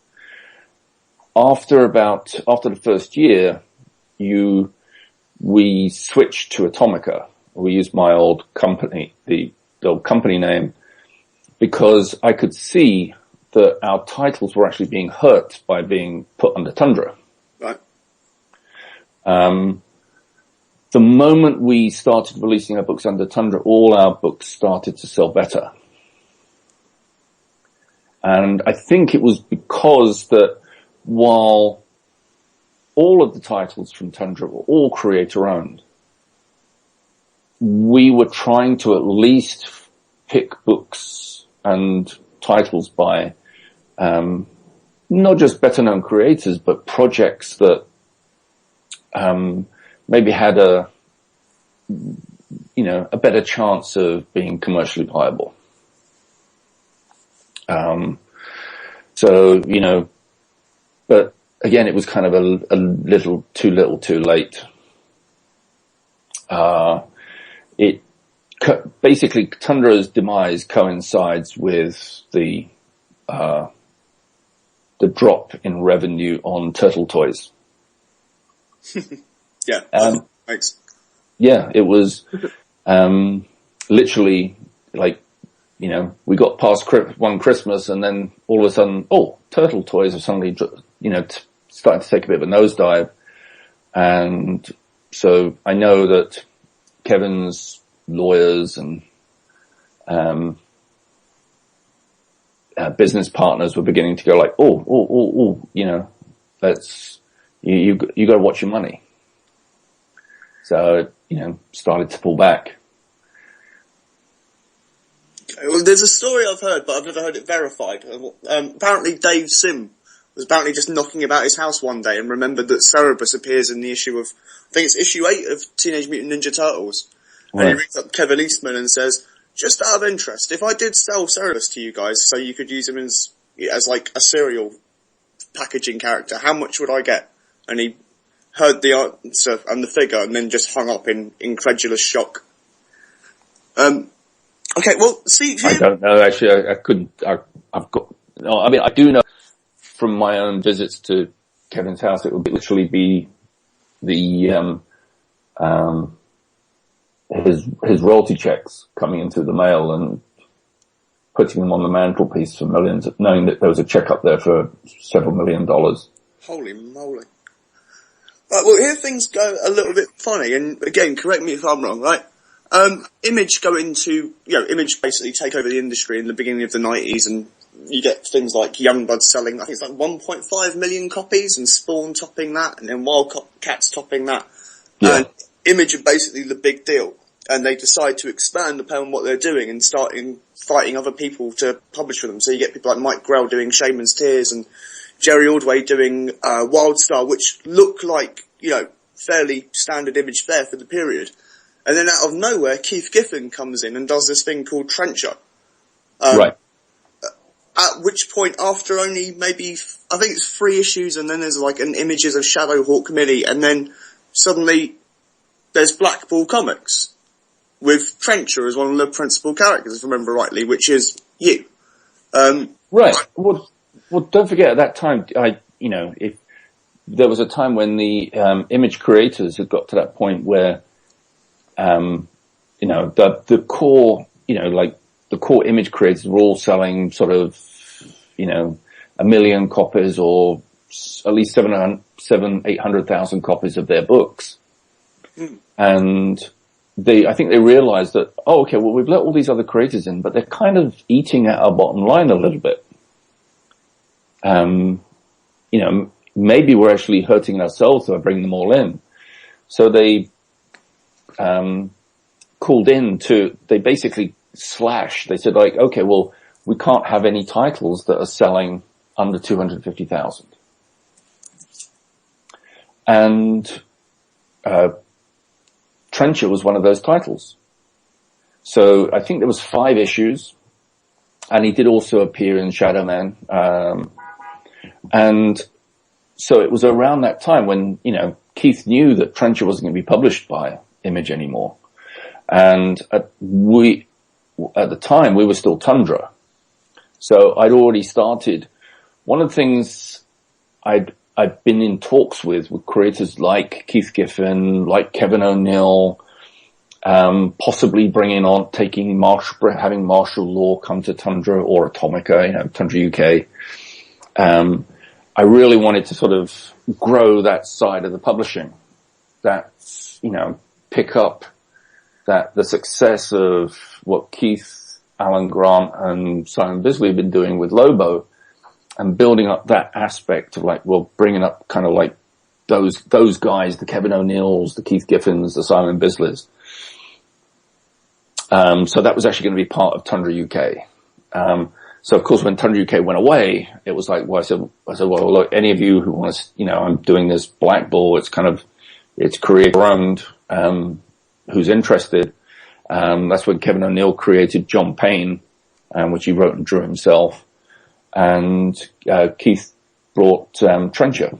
After the first year, we switched to Atomica. We used my old company, the old company name, because I could see that our titles were actually being hurt by being put under Tundra. Right. The moment we started releasing our books under Tundra, all our books started to sell better. And I think it was because that while all of the titles from Tundra were all creator-owned, we were trying to at least pick books and titles by not just better-known creators, but projects that maybe had a better chance of being commercially viable. But again, it was kind of a little too late. Basically, Tundra's demise coincides with the drop in revenue on Turtle Toys. Yeah, thanks. Yeah, it was literally like, we got past one Christmas and then all of a sudden, Turtle Toys have suddenly, starting to take a bit of a nosedive. And so I know that Kevin's lawyers and business partners were beginning to go like, you know, you got to watch your money. So, you know, started to pull back. Well, there's a story I've heard, but I've never heard it verified. Apparently Dave Sim was apparently just knocking about his house one day and remembered that Cerebus appears in the issue of, I think it's issue 8 of Teenage Mutant Ninja Turtles. Right. And he rings up Kevin Eastman and says, just out of interest, if I did sell Cerebus to you guys so you could use him as like a cereal packaging character, how much would I get? And he heard the answer and the figure and then just hung up in incredulous shock. Okay, well, see, I don't know, actually, I couldn't, I've got, no, I mean, I do know from my own visits to Kevin's house, it would literally be the, his royalty checks coming in through the mail and putting them on the mantelpiece for millions, knowing that there was a check up there for several $1 million. Holy moly. Right, well, here things go a little bit funny, and again, correct me if I'm wrong, right? Image go into, Image basically take over the industry in the beginning of the 90s, and you get things like Youngblood selling, I think it's like 1.5 million copies, and Spawn topping that, and then Wildcats topping that. Yeah. And Image are basically the big deal, and they decide to expand upon what they're doing and start fighting other people to publish for them. So you get people like Mike Grell doing Shaman's Tears, and Jerry Ordway doing Wildstar, which look like, fairly standard Image fare for the period. And then out of nowhere, Keith Giffen comes in and does this thing called Trencher. Right. At which point, after only maybe, I think it's 3 issues, and then there's like an Images of Shadowhawk Committee, and then suddenly there's Blackball Comics with Trencher as one of the principal characters, if I remember rightly, which is you. Right. Well, don't forget at that time, if there was a time when the Image creators had got to that point where the core, the core Image creators were all selling sort of, 1 million copies or at least 800,000 copies of their books. Mm. And I think they realized that, we've let all these other creators in, but they're kind of eating at our bottom line a little bit. Maybe we're actually hurting ourselves by bringing them all in. So they called in they basically slashed. They said we can't have any titles that are selling under 250,000. And, Trencher was one of those titles. So I think there was 5 issues, and he did also appear in Shadow Man. And so it was around that time when, Keith knew that Trencher wasn't going to be published by Image anymore. And at the time, we were still Tundra. So I'd already started. One of the things I'd been in talks with creators like Keith Giffen, like Kevin O'Neill, possibly having Martial Law come to Tundra or Atomica, Tundra UK. I really wanted to sort of grow that side of the publishing, pick up the success of what Keith, Alan Grant, and Simon Bisley have been doing with Lobo, and building up that aspect of bringing up kind of like those guys, the Kevin O'Neills, the Keith Giffens, the Simon Bisleys. So that was actually going to be part of Tundra UK. So of course when Tundra UK went away, it was like, I said, well, look, any of you who want to, I'm doing this Black Ball, it's creator owned, who's interested. That's when Kevin O'Neill created John Payne, which he wrote and drew himself. And, Keith brought, Trencher.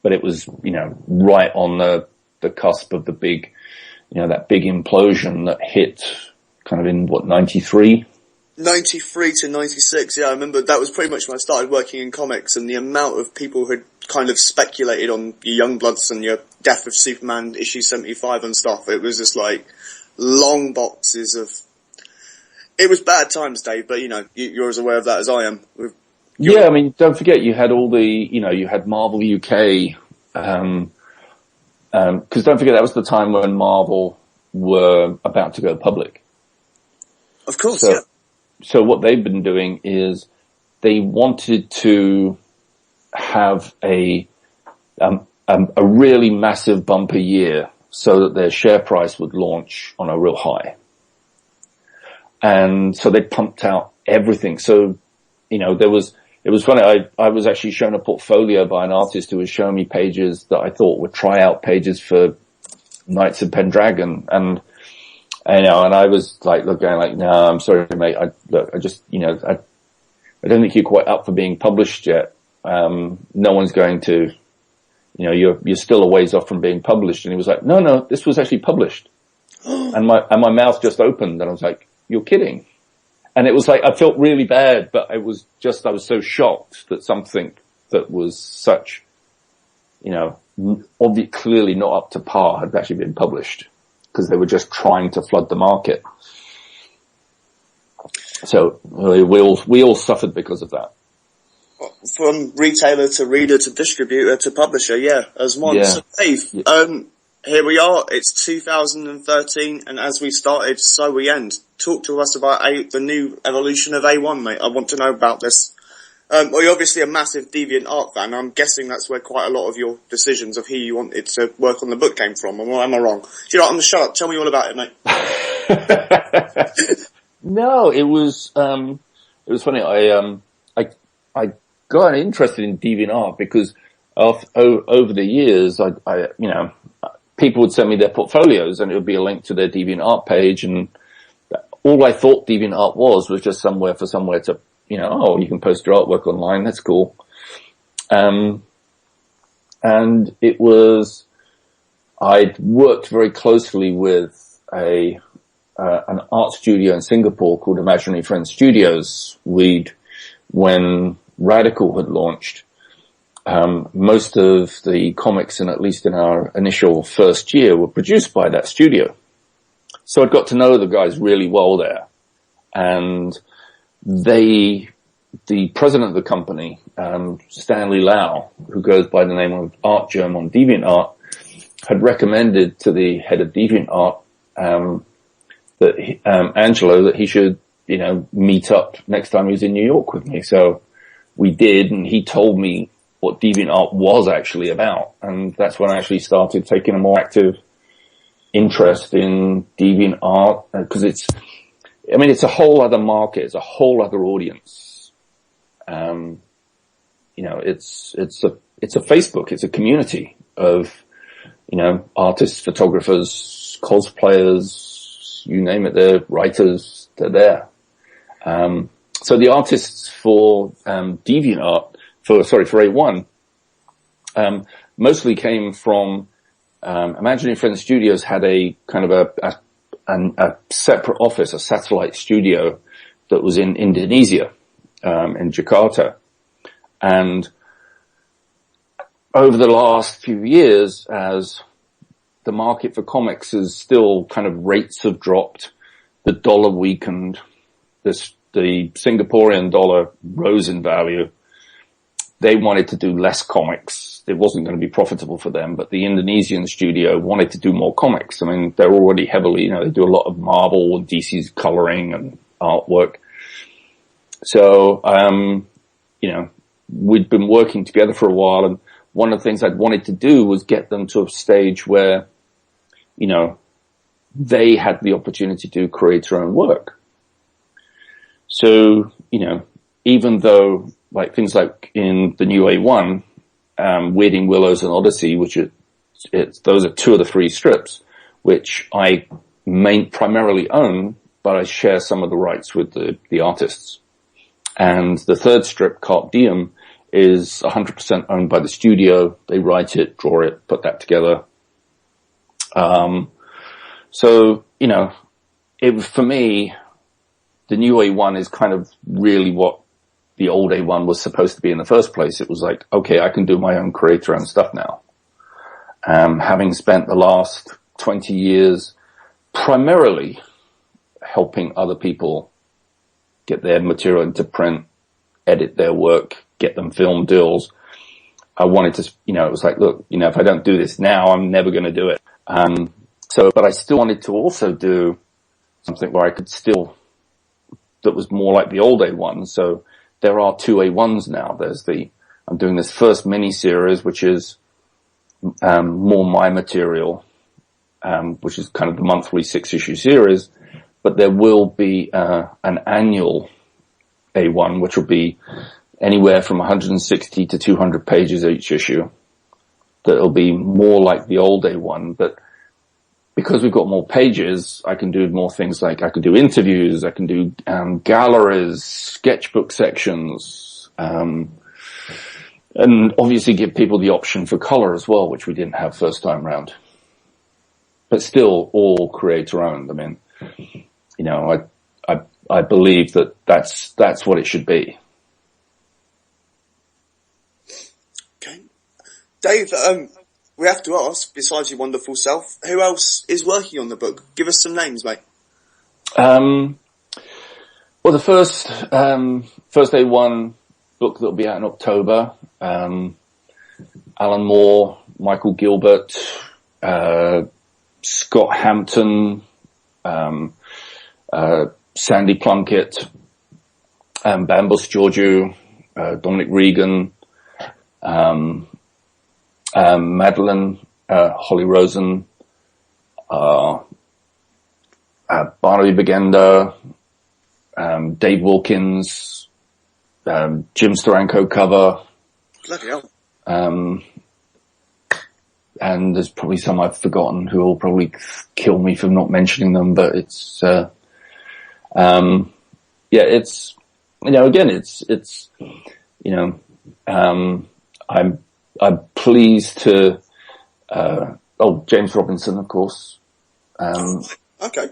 But it was, right on the cusp of the big, that big implosion that hit kind of in 93? 93 to 96, yeah, I remember that was pretty much when I started working in comics, and the amount of people who had kind of speculated on your Youngbloods and your Death of Superman issue 75 and stuff. It was just like long boxes of... It was bad times, Dave, but you're as aware of that as I am. Yeah, I mean, don't forget you had all the, you had Marvel UK, cause don't forget that was the time when Marvel were about to go public. Of course, yeah. so what they've been doing is they wanted to have a really massive bumper year so that their share price would launch on a real high. And so they pumped out everything. So, you know, it was funny. I was actually shown a portfolio by an artist who was showing me pages that I thought were tryout pages for Knights of Pendragon. And I was like, looking like, no, I'm sorry, mate. I don't think you're quite up for being published yet. No one's going to, you know, you're still a ways off from being published. And he was like, no, this was actually published. And my mouth just opened and I was like, you're kidding. And it was like, I felt really bad, but I was so shocked that something that was such, you know, clearly not up to par had actually been published, because they were just trying to flood the market. So we all suffered because of that. From retailer to reader to distributor to publisher, yeah, as one. Yeah. So Dave, here we are, it's 2013, and as we started, so we end. Talk to us about the new evolution of A1, mate. I want to know about this. Well, you're obviously a massive DeviantArt fan. I'm guessing that's where quite a lot of your decisions of who you wanted to work on the book came from. Or am I wrong? Do you know what? I'm going to shut up. Tell me all about it, mate. No, it was funny. I got interested in DeviantArt because over the years, I you know, people would send me their portfolios and it would be a link to their DeviantArt page, and all I thought DeviantArt was just somewhere to, you know, oh, you can post your artwork online, that's cool. And it was, I'd worked very closely with an art studio in Singapore called Imaginary Friends Studios. When Radical had launched, most of the comics, and at least in our initial first year, were produced by that studio. So I'd got to know the guys really well there. And the president of the company, Stanley Lau, who goes by the name of Art Germ on DeviantArt, had recommended to the head of DeviantArt, Angelo, that he should, you know, meet up next time he was in New York with me. So we did, and he told me what DeviantArt was actually about. And that's when I actually started taking a more active interest in DeviantArt, because it's a whole other market, it's a whole other audience. You know, it's a Facebook, it's a community of, you know, artists, photographers, cosplayers, you name it, they're writers, they're there. So the artists for DeviantArt, for A1, mostly came from Imaginary Friends Studios had a kind of a separate office, a satellite studio that was in Indonesia, in Jakarta. And over the last few years, as the market for comics is still kind of, rates have dropped, the dollar weakened, the Singaporean dollar rose in value. They wanted to do less comics. It wasn't going to be profitable for them, but the Indonesian studio wanted to do more comics. I mean, they're already heavily, you know, they do a lot of Marvel and DC's coloring and artwork. So, you know, we'd been working together for a while, and one of the things I'd wanted to do was get them to a stage where, you know, they had the opportunity to create their own work. So, you know, even though, like, things like in the new A1, Weirding Willows and Odyssey, which those are two of the three strips, which I primarily own, but I share some of the rights with the artists. And the third strip, Carpe Diem, is 100% owned by the studio. They write it, draw it, put that together. So, you know, for me, the new A1 is kind of really what the old A1 was supposed to be in the first place. It was like, okay, I can do my own creator own stuff now. Having spent the last 20 years primarily helping other people get their material into print, edit their work, get them film deals, I wanted to, you know, it was like, look, you know, if I don't do this now, I'm never going to do it. But I still wanted to also do something where I could still that was more like the old A1. So there are 2 A1s now. I'm doing this first mini-series, which is more my material, which is kind of the monthly 6-issue series. But there will be an annual A1, which will be anywhere from 160 to 200 pages each issue. That'll be more like the old A1, but because we've got more pages, I can do more things like I can do interviews, I can do galleries, sketchbook sections, and obviously give people the option for color as well, which we didn't have first time round. But still all creator owned. I mean, you know, I believe that that's what it should be. Okay. Dave, we have to ask, besides your wonderful self, who else is working on the book? Give us some names, mate. Well, the first A1 book that'll be out in October, Alan Moore, Michael Gilbert, Scott Hampton, Sandy Plunkett, Bambus Georgiou, Dominic Regan, Madeline, Holly Rosen, Barnaby Bagenda, Dave Wilkins, Jim Steranko cover. Bloody hell. And there's probably some I've forgotten who will probably kill me for not mentioning them, but it's, it's, you know, again, it's, you know, I'm pleased to, James Robinson, of course. Okay.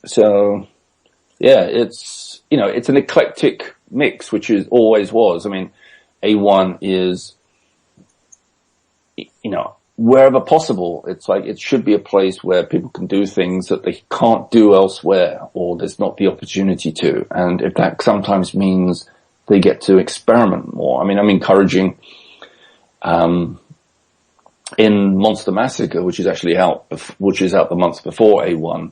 So, yeah, it's, you know, it's an eclectic mix, which is always was. I mean, A1 is, you know, wherever possible, it's like it should be a place where people can do things that they can't do elsewhere, or there's not the opportunity to. And if that sometimes means they get to experiment more. I mean, I'm encouraging, in Monster Massacre, which is actually out, which is out the month before A1,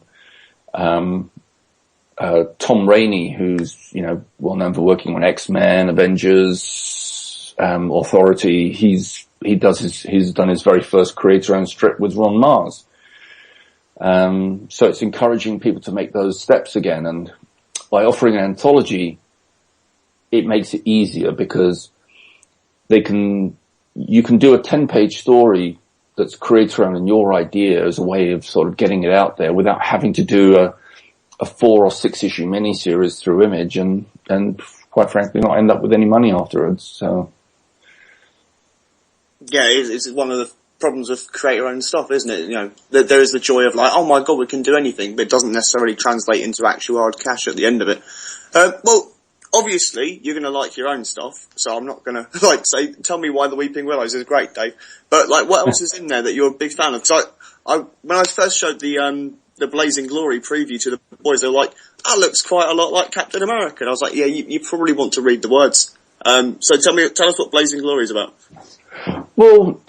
Tom Rainey, who's, you know, well known for working on X-Men, Avengers, Authority, he's done his very first creator-owned strip with Ron Mars. So it's encouraging people to make those steps again. And by offering an anthology, it makes it easier because you can do a 10-page story that's creator-owned and your idea as a way of sort of getting it out there without having to do a 4 or 6 issue miniseries through Image and quite frankly not end up with any money afterwards. So. Yeah, it's one of the problems with creator-owned stuff, isn't it? You know, there is the joy of like, oh my god, we can do anything, but it doesn't necessarily translate into actual hard cash at the end of it. Well, obviously, you're going to like your own stuff, so I'm not going to say, tell me why The Weeping Willows is great, Dave. But what else is in there that you're a big fan of? Because when I first showed the Blazing Glory preview to the boys, they were like, that looks quite a lot like Captain America. And I was like, yeah, you probably want to read the words. So tell us what Blazing Glory is about. Well,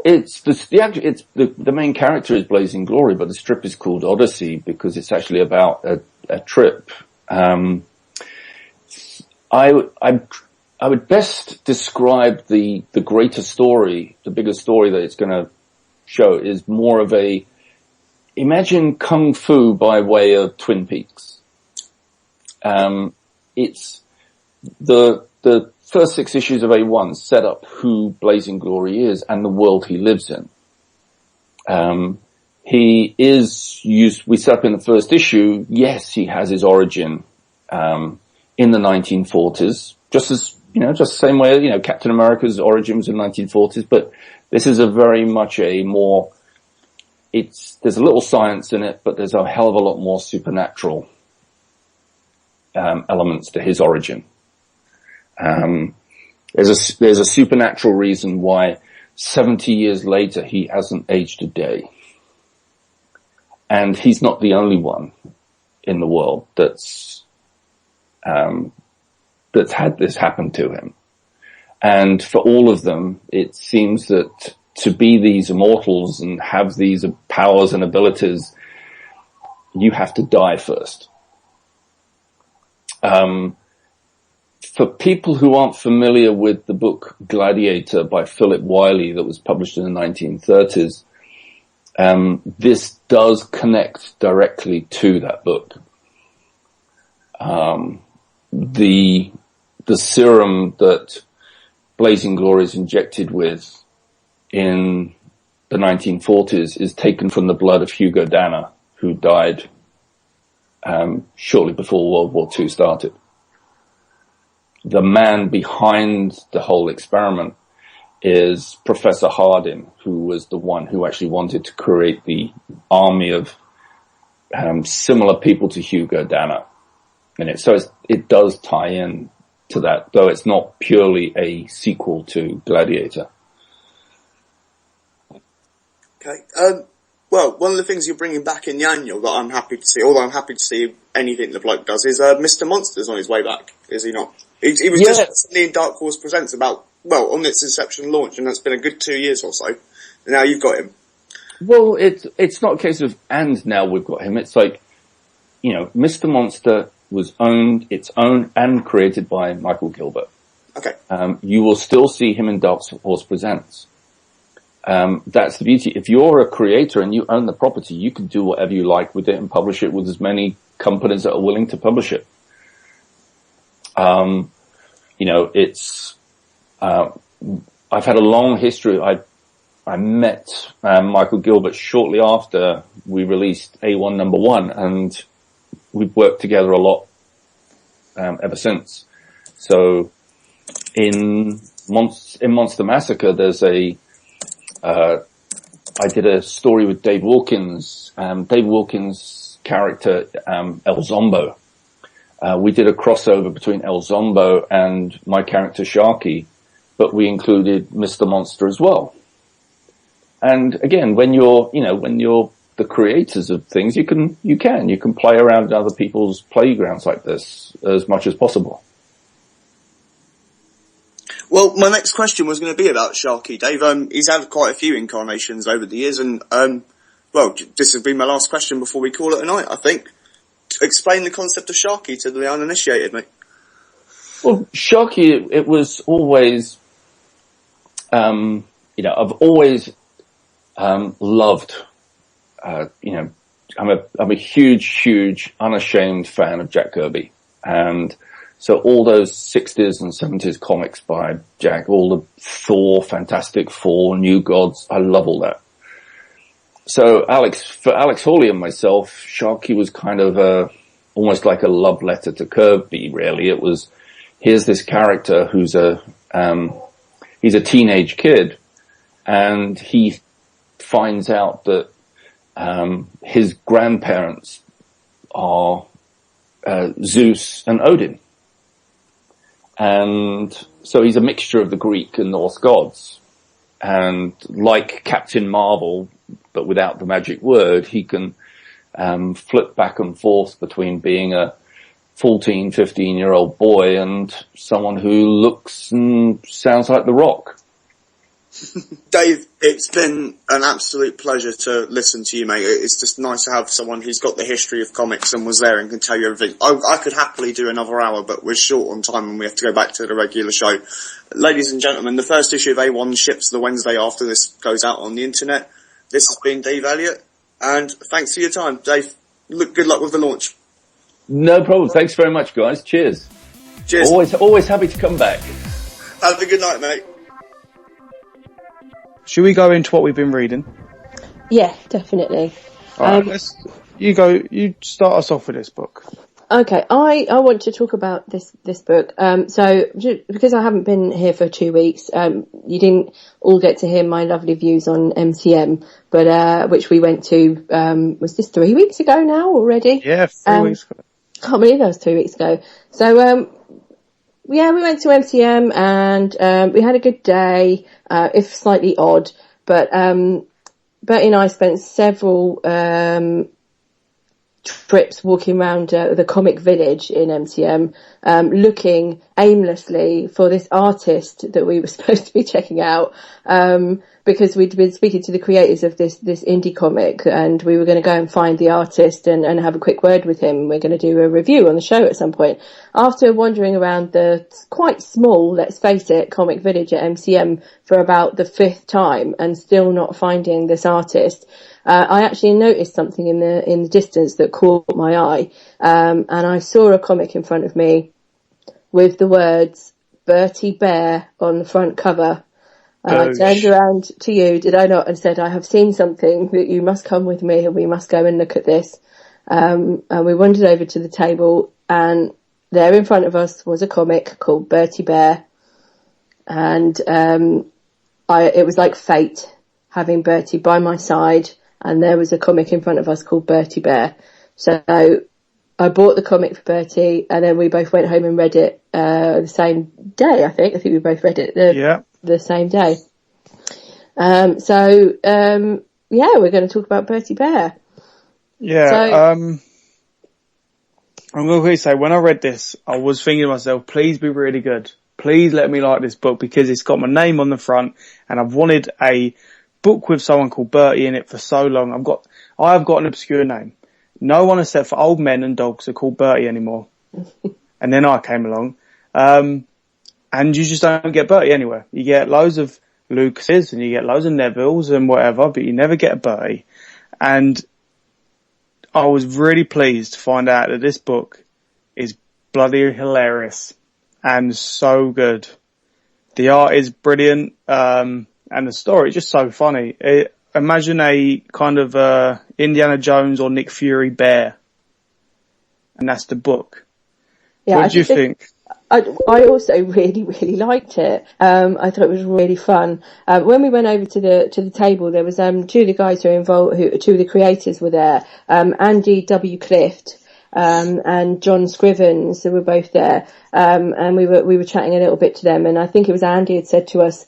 it's the main character is Blazing Glory, but the strip is called Odyssey because it's actually about a trip. I would best describe the greater story, the bigger story that it's going to show is more of imagine Kung Fu by way of Twin Peaks. It's the first 6 issues of A1 set up who Blazing Glory is and the world he lives in. We set up in the first issue, yes, he has his origin, in the 1940s, just the same way, Captain America's origin was in the 1940s, but this is there's a little science in it, but there's a hell of a lot more supernatural, elements to his origin. There's a supernatural reason why 70 years later he hasn't aged a day. And he's not the only one in the world that's had this happen to him. And for all of them, it seems that to be these immortals and have these powers and abilities, you have to die first. For people who aren't familiar with the book Gladiator by Philip Wiley that was published in the 1930s, this does connect directly to that book. The serum that Blazing Glory is injected with in the 1940s is taken from the blood of Hugo Danner, who died shortly before World War II started. The man behind the whole experiment is Professor Hardin, who was the one who actually wanted to create the army of similar people to Hugo Danner in it. So it does tie in to that, though it's not purely a sequel to Gladiator. Okay. Well, one of the things you're bringing back in the annual that I'm happy to see, although I'm happy to see anything the bloke does, is Mr. Monster's on his way back, is he not? He was just recently in Dark Horse Presents on its inception launch, and it's been a good 2 years or so. And now you've got him. Well, it's not a case of, and now we've got him. It's like, Mr. Monster was it's owned and created by Michael Gilbert. Okay. You will still see him in Dark Horse Presents. That's the beauty. If you're a creator and you own the property, you can do whatever you like with it and publish it with as many companies that are willing to publish it. I've had a long history. I met Michael Gilbert shortly after we released A1 number 1, and we've worked together a lot ever since. So in Monster Massacre, there's I did a story with Dave Wilkins. Dave Wilkins' character, El Zombo. We did a crossover between El Zombo and my character Sharky, but we included Mr. Monster as well. And again, when you're the creators of things, you can play around in other people's playgrounds like this as much as possible. Well, my next question was going to be about Sharky, Dave. He's had quite a few incarnations over the years, and this has been my last question before we call it a night, I think. Explain the concept of Sharky to the uninitiated, mate. Well, Sharky, it was always, I've always loved, I'm a huge, unashamed fan of Jack Kirby, and so all those 60s and 70s comics by Jack, all the Thor, Fantastic Four, New Gods, I love all that. So for Alex Hawley and myself, Sharky was kind of almost like a love letter to Kirby, really. It was, here's this character who's he's a teenage kid, and he finds out that his grandparents are Zeus and Odin. And so he's a mixture of the Greek and Norse gods. And like Captain Marvel, but without the magic word, he can flip back and forth between being a 14, 15-year-old boy and someone who looks and sounds like The Rock. Dave, it's been an absolute pleasure to listen to you, mate. It's just nice to have someone who's got the history of comics and was there and can tell you everything. I could happily do another hour, but we're short on time and we have to go back to the regular show. Ladies and gentlemen, the first issue of A1 ships the Wednesday after this goes out on the internet. This has been Dave Elliot, and thanks for your time, Dave. Good luck with the launch. No problem. Thanks very much, guys. Cheers. Cheers. Always happy to come back. Have a good night, mate. Should we go into what we've been reading? Yeah, definitely. All right, you start us off with this book. Okay, I want to talk about this book. So because I haven't been here for 2 weeks, you didn't all get to hear my lovely views on MCM, but which we went to. Was this 3 weeks ago now already? Yeah, 3 weeks ago. Can't believe that was 2 weeks ago. So we went to MCM and we had a good day, if slightly odd. But Bertie and I spent several trips walking around the comic village in MCM, looking aimlessly for this artist that we were supposed to be checking out. because we'd been speaking to the creators of this indie comic, and we were going to go and find the artist and have a quick word with him. We're going to do a review on the show at some point. After wandering around the quite small, let's face it, Comic Village at MCM for about the 5th time and still not finding this artist, I actually noticed something in the distance that caught my eye, and I saw a comic in front of me with the words Bertie Bear on the front cover. And I turned around to you, did I not, and said, I have seen something that you must come with me and we must go and look at this. And we wandered over to the table, and there in front of us was a comic called Bertie Bear. And it was like fate having Bertie by my side, and there was a comic in front of us called Bertie Bear. So I bought the comic for Bertie, and then we both went home and read it the same day, I think. I think we both read it the same day. We're going to talk about Bertie Bear. I'm going to say, when I read this, I was thinking to myself, please be really good. Please let me like this book, because it's got my name on the front, and I've wanted a book with someone called Bertie in it for so long. I've got an obscure name. No one except for old men and dogs are called Bertie anymore. And then I came along. And you just don't get Bertie anywhere. You get loads of Lucases and you get loads of Nevilles and whatever, but you never get a Bertie. And I was really pleased to find out that this book is bloody hilarious and so good. The art is brilliant, and the story is just so funny. Imagine a kind of Indiana Jones or Nick Fury bear. And that's the book. Yeah, what do you think? I also really, really liked it. I thought it was really fun. When we went over to the table, there was, two of the guys who were involved, two of the creators were there. Andy W. Clift, and John Scrivens, who were both there. And we were chatting a little bit to them. And I think it was Andy had said to us,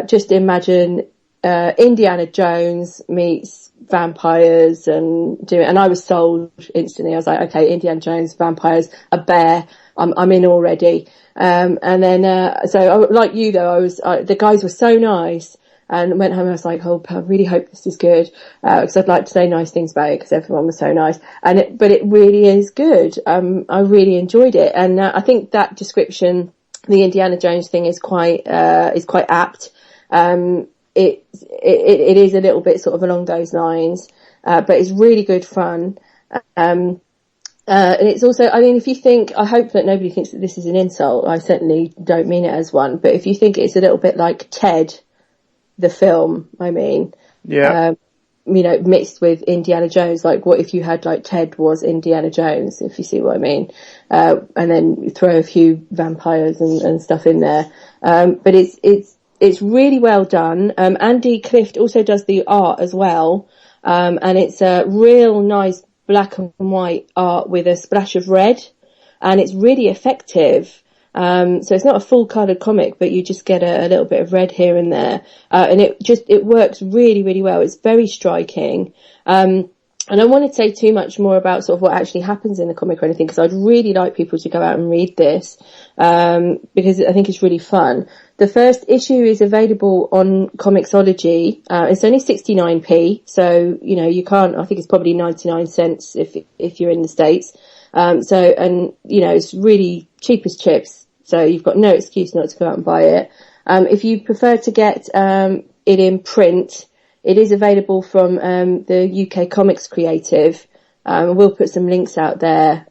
just imagine, Indiana Jones meets vampires and I was sold instantly. I was like, okay, Indiana Jones, vampires, a bear. I'm in already. And then, like you though, the guys were so nice, and went home and I was like, oh, I really hope this is good. Cause I'd like to say nice things about it because everyone was so nice. But it really is good. I really enjoyed it. And I think that description, the Indiana Jones thing is quite apt. It is a little bit sort of along those lines, but it's really good fun. And it's also, I mean, if you think, I hope that nobody thinks that this is an insult. I certainly don't mean it as one, but if you think it's a little bit like Ted, the film, I mean, mixed with Indiana Jones, like what if you had like Ted was Indiana Jones, if you see what I mean, and then throw a few vampires and stuff in there. But it's really well done. Andy Clift also does the art as well. And it's a real nice black and white art with a splash of red, and it's really effective. So it's not a full coloured comic, but you just get a little bit of red here and there. And it works really, really well. It's very striking. And I won't say too much more about sort of what actually happens in the comic or anything, because I'd really like people to go out and read this, because I think it's really fun. The first issue is available on Comixology. It's only 69p, so, you can't, I think it's probably 99 cents if you're in the States. It's really cheap as chips, so you've got no excuse not to go out and buy it. If you prefer to get, it in print, it is available from, the UK Comics Creative. We'll put some links out there,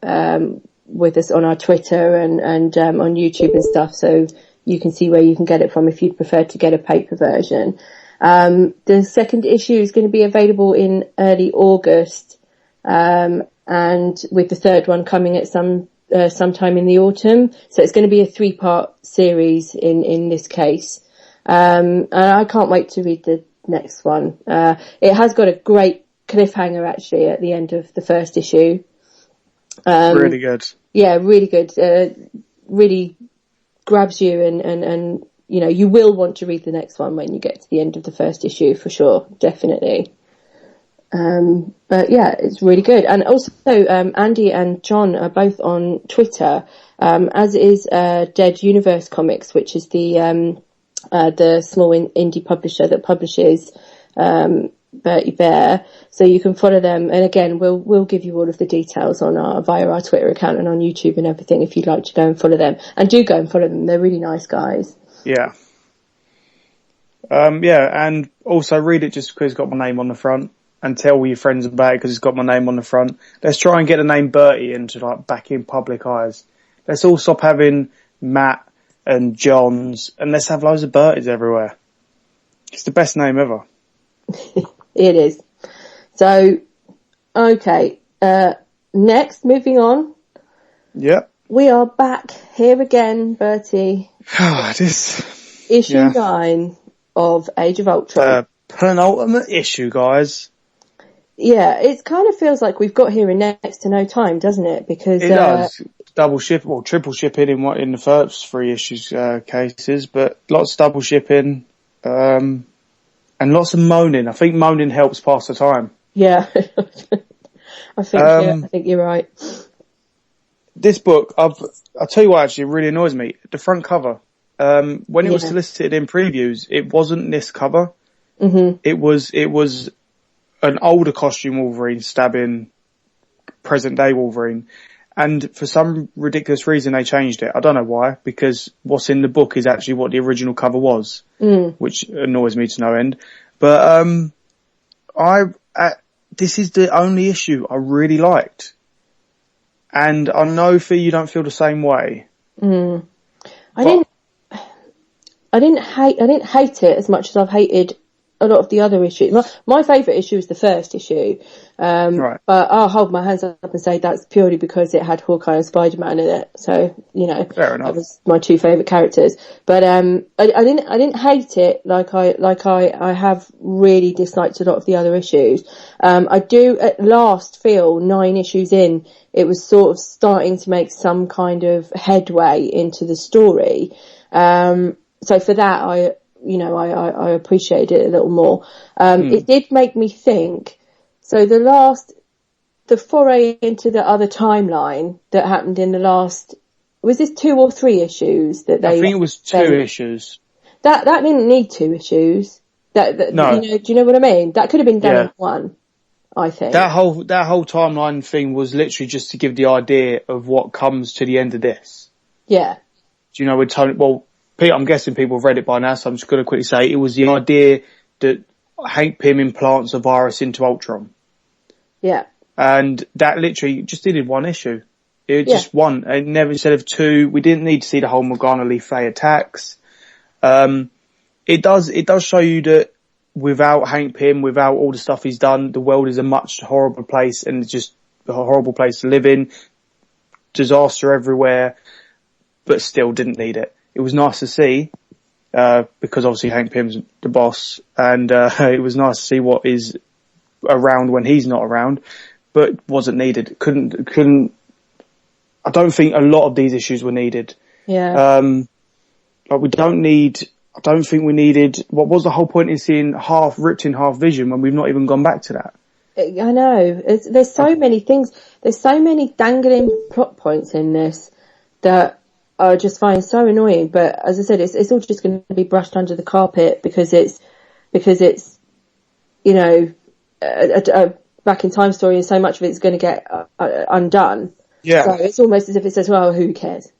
with us on our Twitter and on YouTube and stuff, so you can see where you can get it from if you'd prefer to get a paper version. The second issue is going to be available in early August, and with the third one coming at sometime in the autumn. So it's going to be a 3-part series in this case. And I can't wait to read the next one. It has got a great cliffhanger actually at the end of the first issue. Really good. Yeah, really good. Really grabs you and you will want to read the next one when you get to the end of the first issue for sure, definitely. But yeah, it's really good. And also, Andy and John are both on Twitter, as is, Dead Universe Comics, which is the the small indie publisher that publishes Bertie Bear. So you can follow them, and again, we'll give you all of the details via our Twitter account and on YouTube and everything if you'd like to go and follow them. And do go and follow them; they're really nice guys. Yeah. And also read it just because it's got my name on the front, and tell all your friends about it because it's got my name on the front. Let's try and get the name Bertie into back in public eyes. Let's all stop having Matt and Johns, and let's have loads of Berties everywhere. It's the best name ever. It is. So, okay. Next, moving on. Yep. We are back here again, Bertie. This issue 9 of Age of Ultron. Penultimate issue, guys. Yeah, it kind of feels like we've got here in next to no time, doesn't it? Because it does. Double ship, triple shipping in the first 3 issues cases, but lots of double shipping, and lots of moaning. I think moaning helps pass the time. Yeah, I think you're right. This book, I'll tell you what actually really annoys me. The front cover. When it was solicited in previews, it wasn't this cover. Mm-hmm. It was an older costume Wolverine stabbing present day Wolverine. And for some ridiculous reason they changed it. I don't know why, because what's in the book is actually what the original cover was, which annoys me to no end. But, this is the only issue I really liked. And I know you don't feel the same way. I didn't hate it as much as I've hated a lot of the other issues. My favourite issue is the first issue. Right. But I'll hold my hands up and say that's purely because it had Hawkeye and Spider-Man in it. So, fair enough. That was my 2 favourite characters. But, I didn't hate it like I have really disliked a lot of the other issues. I do at last feel 9 issues in, it was sort of starting to make some kind of headway into the story. So for that, I appreciated it a little more. It did make me think, so the foray into the other timeline that happened in the last, was this 2 or 3 issues that they... I think it was 2 issues. That didn't need 2 issues. No. Do you know what I mean? That could have been done in 1, I think. That whole timeline thing was literally just to give the idea of what comes to the end of this. Yeah. Do you know, with Tony, I'm guessing people have read it by now, so I'm just going to quickly say it was the idea that Hank Pym implants a virus into Ultron. Yeah. And that literally just needed 1 issue. It was just 1, and never instead of 2. We didn't need to see the whole Morgana Lee Fey attacks. It does show you that without Hank Pym, without all the stuff he's done, the world is a much horrible place, and it's just a horrible place to live in. Disaster everywhere, but still didn't need it. It was nice to see, because obviously Hank Pym's the boss, and it was nice to see what is around when he's not around, but wasn't needed. Couldn't. I don't think a lot of these issues were needed. Yeah. But I don't think we needed. What was the whole point in seeing ripped in half Vision when we've not even gone back to that? I know. There's so many things. There's so many dangling plot points in this that I just find so annoying. But as I said, it's all just going to be brushed under the carpet because it's a back in time story, and so much of it's going to get undone. Yeah. So it's almost as if it says, "Well, who cares?"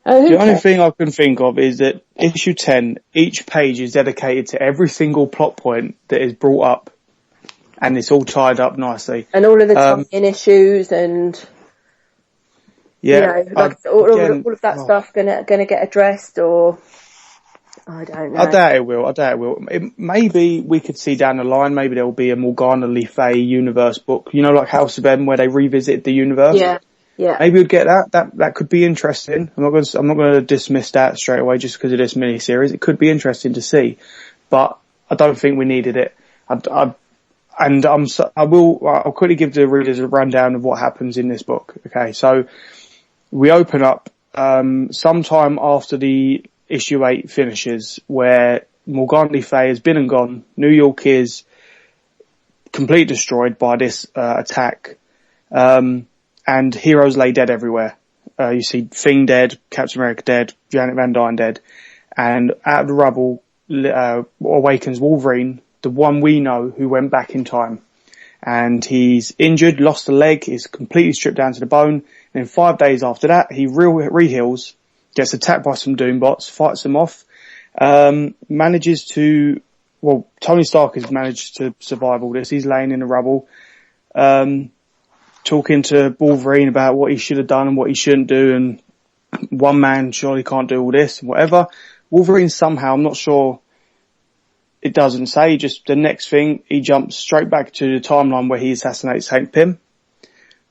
The only thing I can think of is that issue 10, each page is dedicated to every single plot point that is brought up, and it's all tied up nicely. And all of the tie-in issues and all of that stuff gonna get addressed, or I don't know. I doubt it will. Maybe we could see down the line. Maybe there will be a Morgana Lee Fey universe book. Like House of M, where they revisit the universe. Yeah. Yeah. Maybe we'd get that. That could be interesting. I'm not going to dismiss that straight away just because of this mini-series. It could be interesting to see, but I don't think we needed it. I'll quickly give the readers a rundown of what happens in this book. Okay. So we open up, sometime after the issue 8 finishes, where Morgana Lee Fey has been and gone. New York is completely destroyed by this, attack. And heroes lay dead everywhere. You see Thing dead, Captain America dead, Janet Van Dyne dead. And out of the rubble awakens Wolverine, the one we know who went back in time. And he's injured, lost a leg, is completely stripped down to the bone. And then 5 days after that, he re-heals, gets attacked by some Doombots, fights them off, manages to, well, Tony Stark has managed to survive all this. He's laying in the rubble, talking to Wolverine about what he should have done and what he shouldn't do, and one man surely can't do all this and whatever. Wolverine somehow, I'm not sure, it doesn't say, just the next thing, he jumps straight back to the timeline where he assassinates Hank Pym,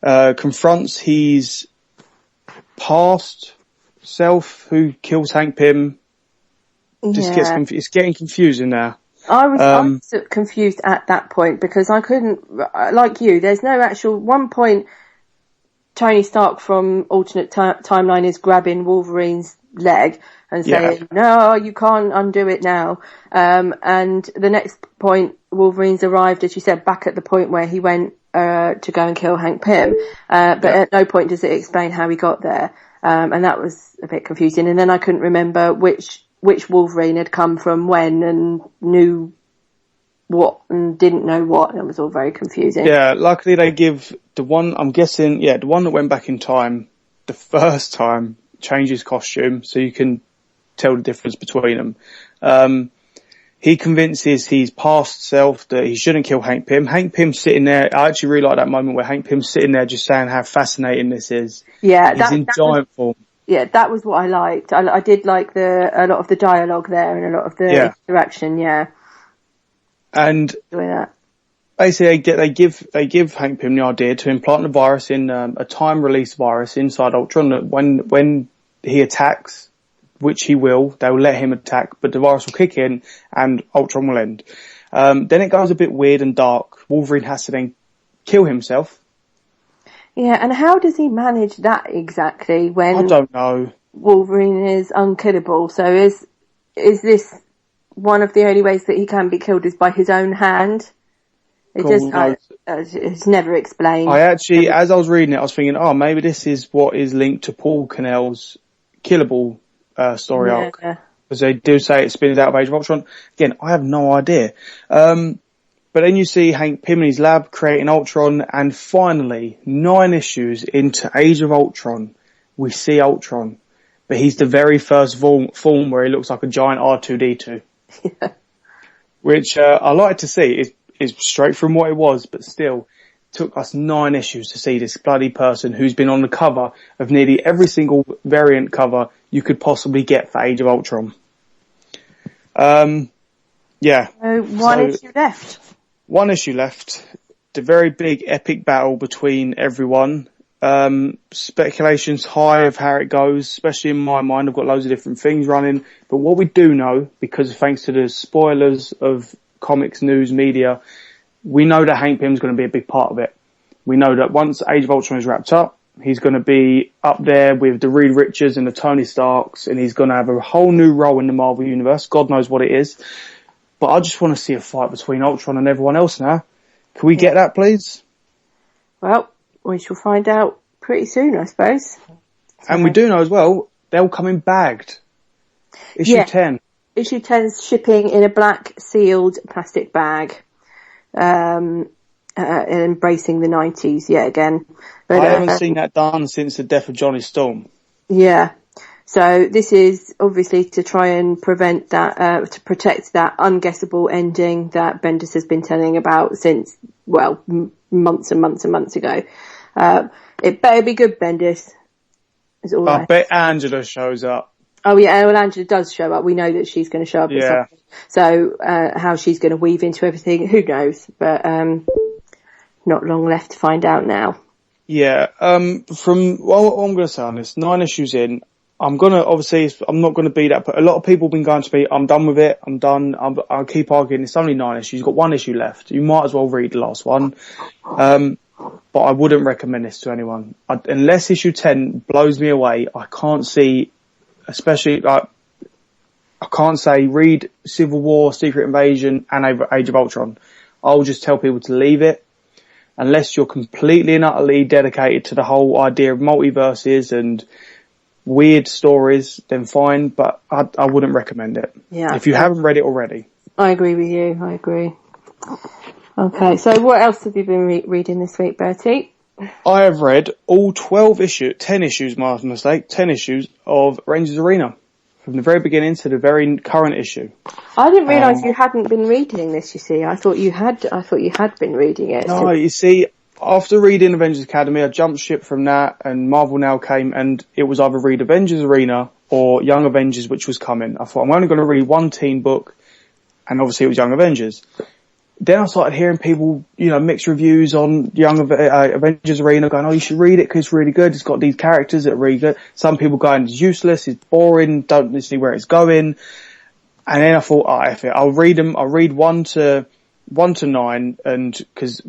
confronts his past self who kills Hank Pym. Just gets it's getting confusing now. I was confused at that point because I couldn't, like you, there's no actual, one point Tony Stark from alternate timeline is grabbing Wolverine's leg and saying, no, you can't undo it now. And the next point, Wolverine's arrived, as you said, back at the point where he went to go and kill Hank Pym. But at no point does it explain how he got there. And that was a bit confusing. And then I couldn't remember which Wolverine had come from when and knew what and didn't know what. It was all very confusing. Yeah, luckily they give the one, I'm guessing, the one that went back in time, the first time, changed his costume so you can tell the difference between them. He convinces his past self that he shouldn't kill Hank Pym. Hank Pym's sitting there. I actually really like that moment where Hank Pym's sitting there just saying how fascinating this is. Yeah, he's in giant form. Yeah, that was what I liked. I did like a lot of the dialogue there and a lot of the interaction. Yeah, and doing that. Basically, they give Hank Pym the idea to implant the virus in a time release virus inside Ultron. That when he attacks, which he will, they'll let him attack, but the virus will kick in and Ultron will end. Then it goes a bit weird and dark. Wolverine has to then kill himself. Yeah, and how does he manage that exactly when... I don't know. Wolverine is unkillable, so is this one of the only ways that he can be killed is by his own hand? It's never explained. I actually, as I was reading it, I was thinking, maybe this is what is linked to Paul Cannell's killable story arc. Because they do say it spins out of Age of Ultron. Again, I have no idea. But then you see Hank Pym in his lab creating Ultron, and finally, 9 issues into Age of Ultron, we see Ultron. But he's the very first form where he looks like a giant R2-D2. Yeah. Which I like to see. It's straight from what it was, but still, took us 9 issues to see this bloody person who's been on the cover of nearly every single variant cover you could possibly get for Age of Ultron. One issue left. One issue left. The very big epic battle between everyone. Speculation's high of how it goes, especially in my mind. I've got loads of different things running. But what we do know, because thanks to the spoilers of comics, news, media, we know that Hank Pym's going to be a big part of it. We know that once Age of Ultron is wrapped up, he's going to be up there with the Reed Richards and the Tony Starks, and he's going to have a whole new role in the Marvel Universe. God knows what it is. But I just want to see a fight between Ultron and everyone else now. Can we get that, please? Well, we shall find out pretty soon, I suppose. And we do know as well, they're all coming bagged. Issue 10. Issue 10's shipping in a black sealed plastic bag. Embracing the 90s yet again. But, I haven't seen that done since the death of Johnny Storm. Yeah. So this is obviously to try and prevent that, to protect that unguessable ending that Bendis has been telling about since, months and months and months ago. It better be good, Bendis. I bet Angela shows up. Oh yeah, well Angela does show up. We know that she's going to show up at some point. So, how she's going to weave into everything, who knows? But, not long left to find out now. Yeah, from what I'm going to say on this, 9 issues in, I'm not going to be that, but a lot of people have been going to me, I'm done with it, I'm done, I'll keep arguing, it's only 9 issues, you've got 1 issue left, you might as well read the last one. But I wouldn't recommend this to anyone. Unless issue 10 blows me away, I can't see, especially, I can't say read Civil War, Secret Invasion, and Age of Ultron. I'll just tell people to leave it, unless you're completely and utterly dedicated to the whole idea of multiverses and weird stories, then fine, but I wouldn't recommend it. Yeah. If you haven't read it already. I agree with you. I agree. Okay, so what else have you been reading this week, Bertie? I have read all 10 issues, my mistake, 10 issues of Avengers Arena. From the very beginning to the very current issue. I didn't realise you hadn't been reading this, you see. I thought you had been reading it. No, you see, after reading Avengers Academy, I jumped ship from that, and Marvel Now came, and it was either read Avengers Arena or Young Avengers, which was coming. I thought, I'm only going to read one teen book, and obviously it was Young Avengers. Then I started hearing people, mixed reviews on Young Avengers Arena, going, "Oh, you should read it because it's really good. It's got these characters that are really good." Some people going, "It's useless. It's boring. Don't see where it's going." And then I thought, F it. I'll read them. I'll read 1 to 9, and because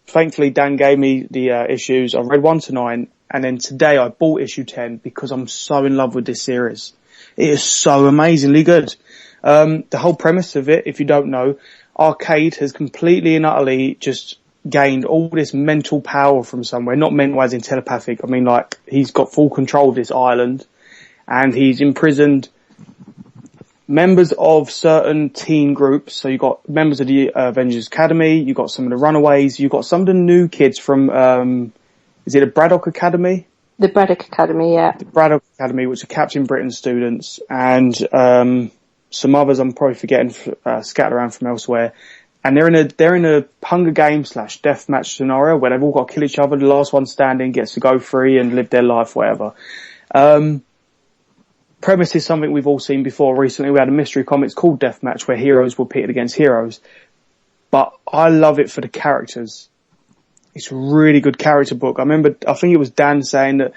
thankfully Dan gave me the issues. I read 1 to 9, and then today I bought issue 10 because I'm so in love with this series. It is so amazingly good. The whole premise of it, if you don't know. Arcade has completely and utterly just gained all this mental power from somewhere, not mental as in telepathic. I mean, like, he's got full control of this island, and he's imprisoned members of certain teen groups. So you've got members of the Avengers Academy, you've got some of the Runaways, you've got some of the new kids from, is it the Braddock Academy? The Braddock Academy, yeah. The Braddock Academy, which are Captain Britain students, and some others I'm probably forgetting, scattered around from elsewhere. And they're in a Hunger Games / deathmatch scenario where they've all got to kill each other. The last one standing gets to go free and live their life, whatever. Premise is something we've all seen before. Recently we had a mystery comics called Deathmatch where heroes were pitted against heroes. But I love it for the characters. It's a really good character book. I think it was Dan saying that,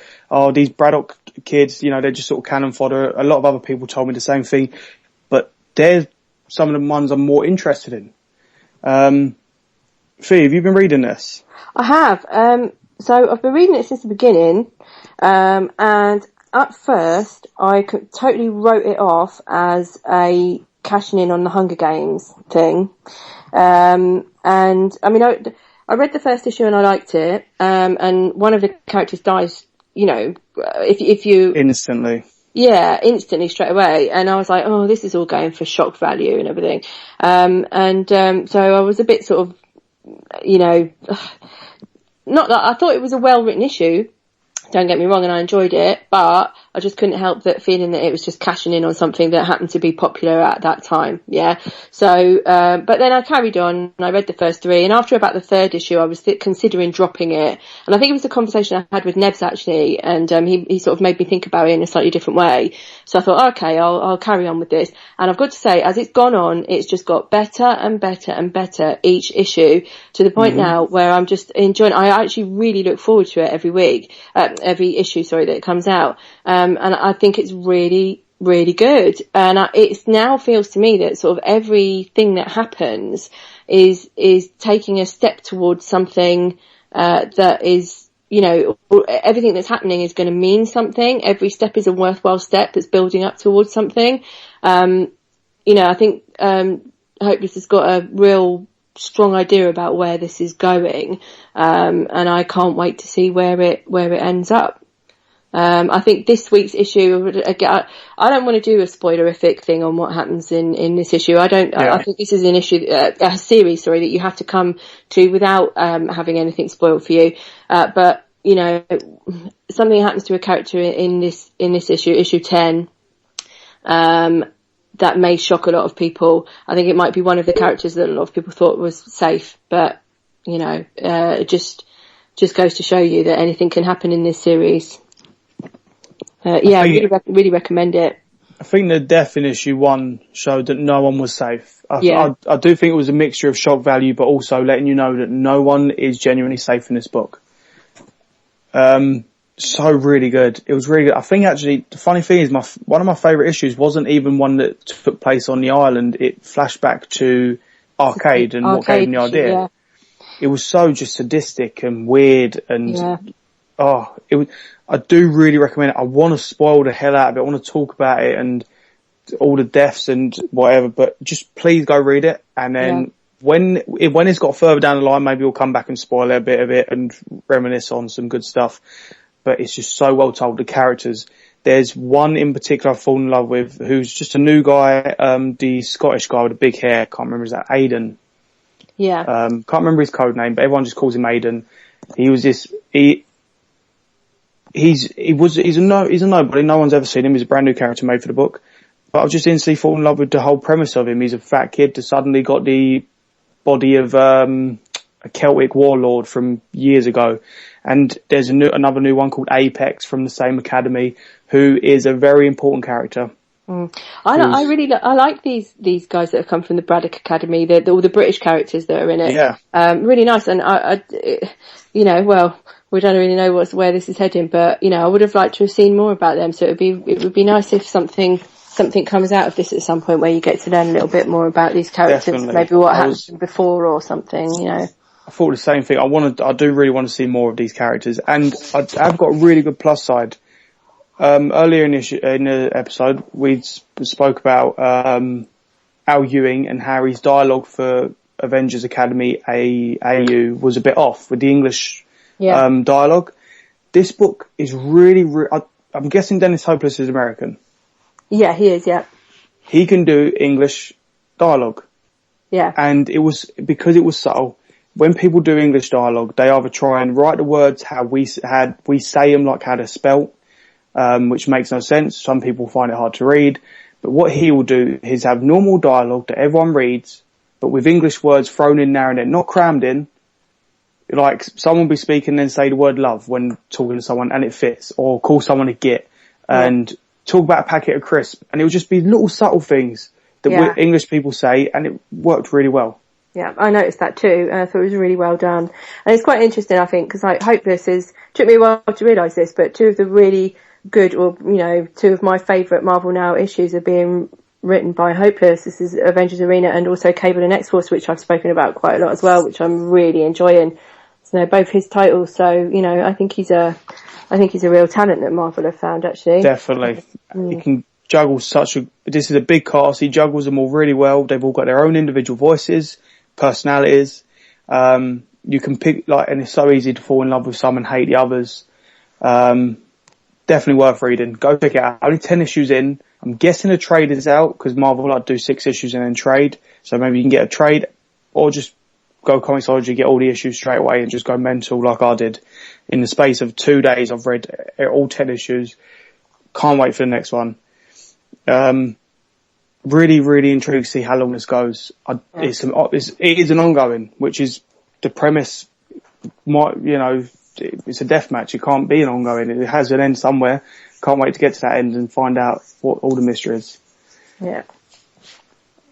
these Braddock kids, they're just sort of cannon fodder. A lot of other people told me the same thing. But they're some of the ones I'm more interested in. Fee, have you been reading this? I have. So I've been reading it since the beginning. And at first I totally wrote it off as a cashing in on the Hunger Games thing. And I mean, I read the first issue and I liked it. And one of the characters dies, if you... Instantly. Yeah, instantly, straight away. And I was like, oh, this is all going for shock value and everything. So I was a bit sort of, not that I thought it was a well-written issue. Don't get me wrong, and I enjoyed it, but I just couldn't help feeling that it was just cashing in on something that happened to be popular at that time. Yeah. So, but then I carried on and I read the first 3, and after about the 3rd issue, I was considering dropping it. And I think it was a conversation I had with Nebs actually, and he sort of made me think about it in a slightly different way. So I thought, okay, I'll carry on with this. And I've got to say, as it's gone on, it's just got better and better and better each issue, to the point now where I'm just enjoying. I actually really look forward to it every issue, that it comes out. And I think it's really, really good. And it now feels to me that sort of everything that happens is taking a step towards something, that is, everything that's happening is going to mean something. Every step is a worthwhile step that's building up towards something. I think, Hopeless has got a real strong idea about where this is going. And I can't wait to see where it ends up. I think this week's issue, I don't want to do a spoilerific thing on what happens in this issue. I think this is an issue, a series, that you have to come to without, having anything spoiled for you. But, something happens to a character in this issue 10, that may shock a lot of people. I think it might be one of the characters that a lot of people thought was safe, but, it just goes to show you that anything can happen in this series. I really recommend it. I think the death in issue 1 showed that no one was safe. I do think it was a mixture of shock value, but also letting you know that no one is genuinely safe in this book. So really good. It was really good. I think actually the funny thing is one of my favourite issues wasn't even one that took place on the island. It flashed back to Arcade and what gave him the idea. Yeah. It was so just sadistic and weird and I do really recommend it. I want to spoil the hell out of it. I want to talk about it and all the deaths and whatever, but just please go read it. And then when it's got further down the line, maybe we'll come back and spoil a bit of it and reminisce on some good stuff. But it's just so well told. The characters, There's one in particular I've fallen in love with, who's just a new guy, the Scottish guy with the big hair. Can't remember, is that Aidan? Yeah. Can't remember his code name, but everyone just calls him Aidan. He's a nobody. No one's ever seen him. He's a brand new character made for the book. But I've just instantly fallen in love with the whole premise of him. He's a fat kid that suddenly got the body of a Celtic warlord from years ago. And there's another new one called Apex from the same academy, who is a very important character. I like these guys that have come from the Braddock Academy, all the British characters that are in it. Yeah. Really nice. And we don't really know where this is heading, but I would have liked to have seen more about them. So it would be nice if something comes out of this at some point where you get to learn a little bit more about these characters, Definitely. maybe what happened before or something. I thought the same thing. I do really want to see more of these characters, and I've got a really good plus side. Earlier in the episode, we spoke about Al Ewing and Harry's dialogue for Avengers Academy AU was a bit off with the English dialogue. This book is really I'm guessing Dennis Hopeless is American. Yeah, he is. Yeah, he can do English dialogue. Yeah, and it was because it was subtle. When people do English dialogue, they either try and write the words how we say them, like how they're spelt, which makes no sense. Some people find it hard to read. But what he will do is have normal dialogue that everyone reads, but with English words thrown in now and then, not crammed in. Like someone will be speaking and then say the word love when talking to someone and it fits, or call someone a git and talk about a packet of crisp, and it will just be little subtle things that English people say, and it worked really well. Yeah, I noticed that too. I thought it was really well done. And it's quite interesting, I think, because Hopeless took me a while to realise this, but two of the really good, or, two of my favourite Marvel Now issues are being written by Hopeless. This is Avengers Arena and also Cable and X-Force, which I've spoken about quite a lot as well, which I'm really enjoying. So both his titles. So, I think he's a real talent that Marvel have found, actually. Definitely. He can juggle this is a big cast. He juggles them all really well. They've all got their own individual voices, personalities. You can pick, and it's so easy to fall in love with some and hate the others. Definitely worth reading. Go pick it out. Only 10 issues in. I'm guessing a trade is out because Marvel like to do 6 issues and then trade. So maybe you can get a trade or just go Comixology, get all the issues straight away and just go mental like I did. In the space of 2 days, I've read all 10 issues. Can't wait for the next one. Really, really intrigued to see how long this goes. It is an ongoing, which is the premise. It's a death match. It can't be an ongoing. It has an end somewhere. Can't wait to get to that end and find out what all the mystery is. Yeah.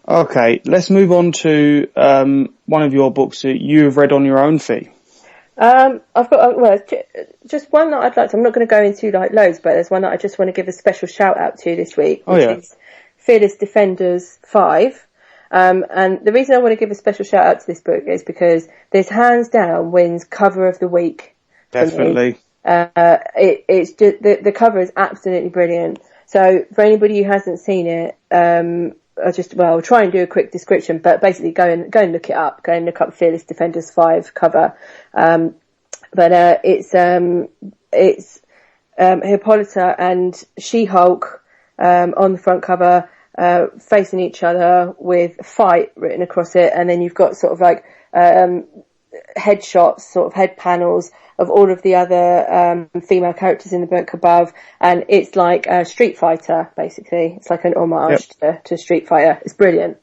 Okay, let's move on to one of your books that you have read on your own fee. I've got just one that I'd like to. I'm not going to go into loads, but there's one that I just want to give a special shout out to this week, which is Fearless Defenders 5. And the reason I want to give a special shout out to this book is because this hands down wins cover of the week. Definitely. It's just the cover is absolutely brilliant. So for anybody who hasn't seen it, I'll try and do a quick description, but basically go and look it up. Go and look up Fearless Defenders 5 cover. It's Hippolyta and She-Hulk on the front cover, facing each other with fight written across it, and then you've got sort of headshots, sort of head panels of all of the other female characters in the book above, and it's like Street Fighter, basically. It's like an homage to Street Fighter. It's brilliant.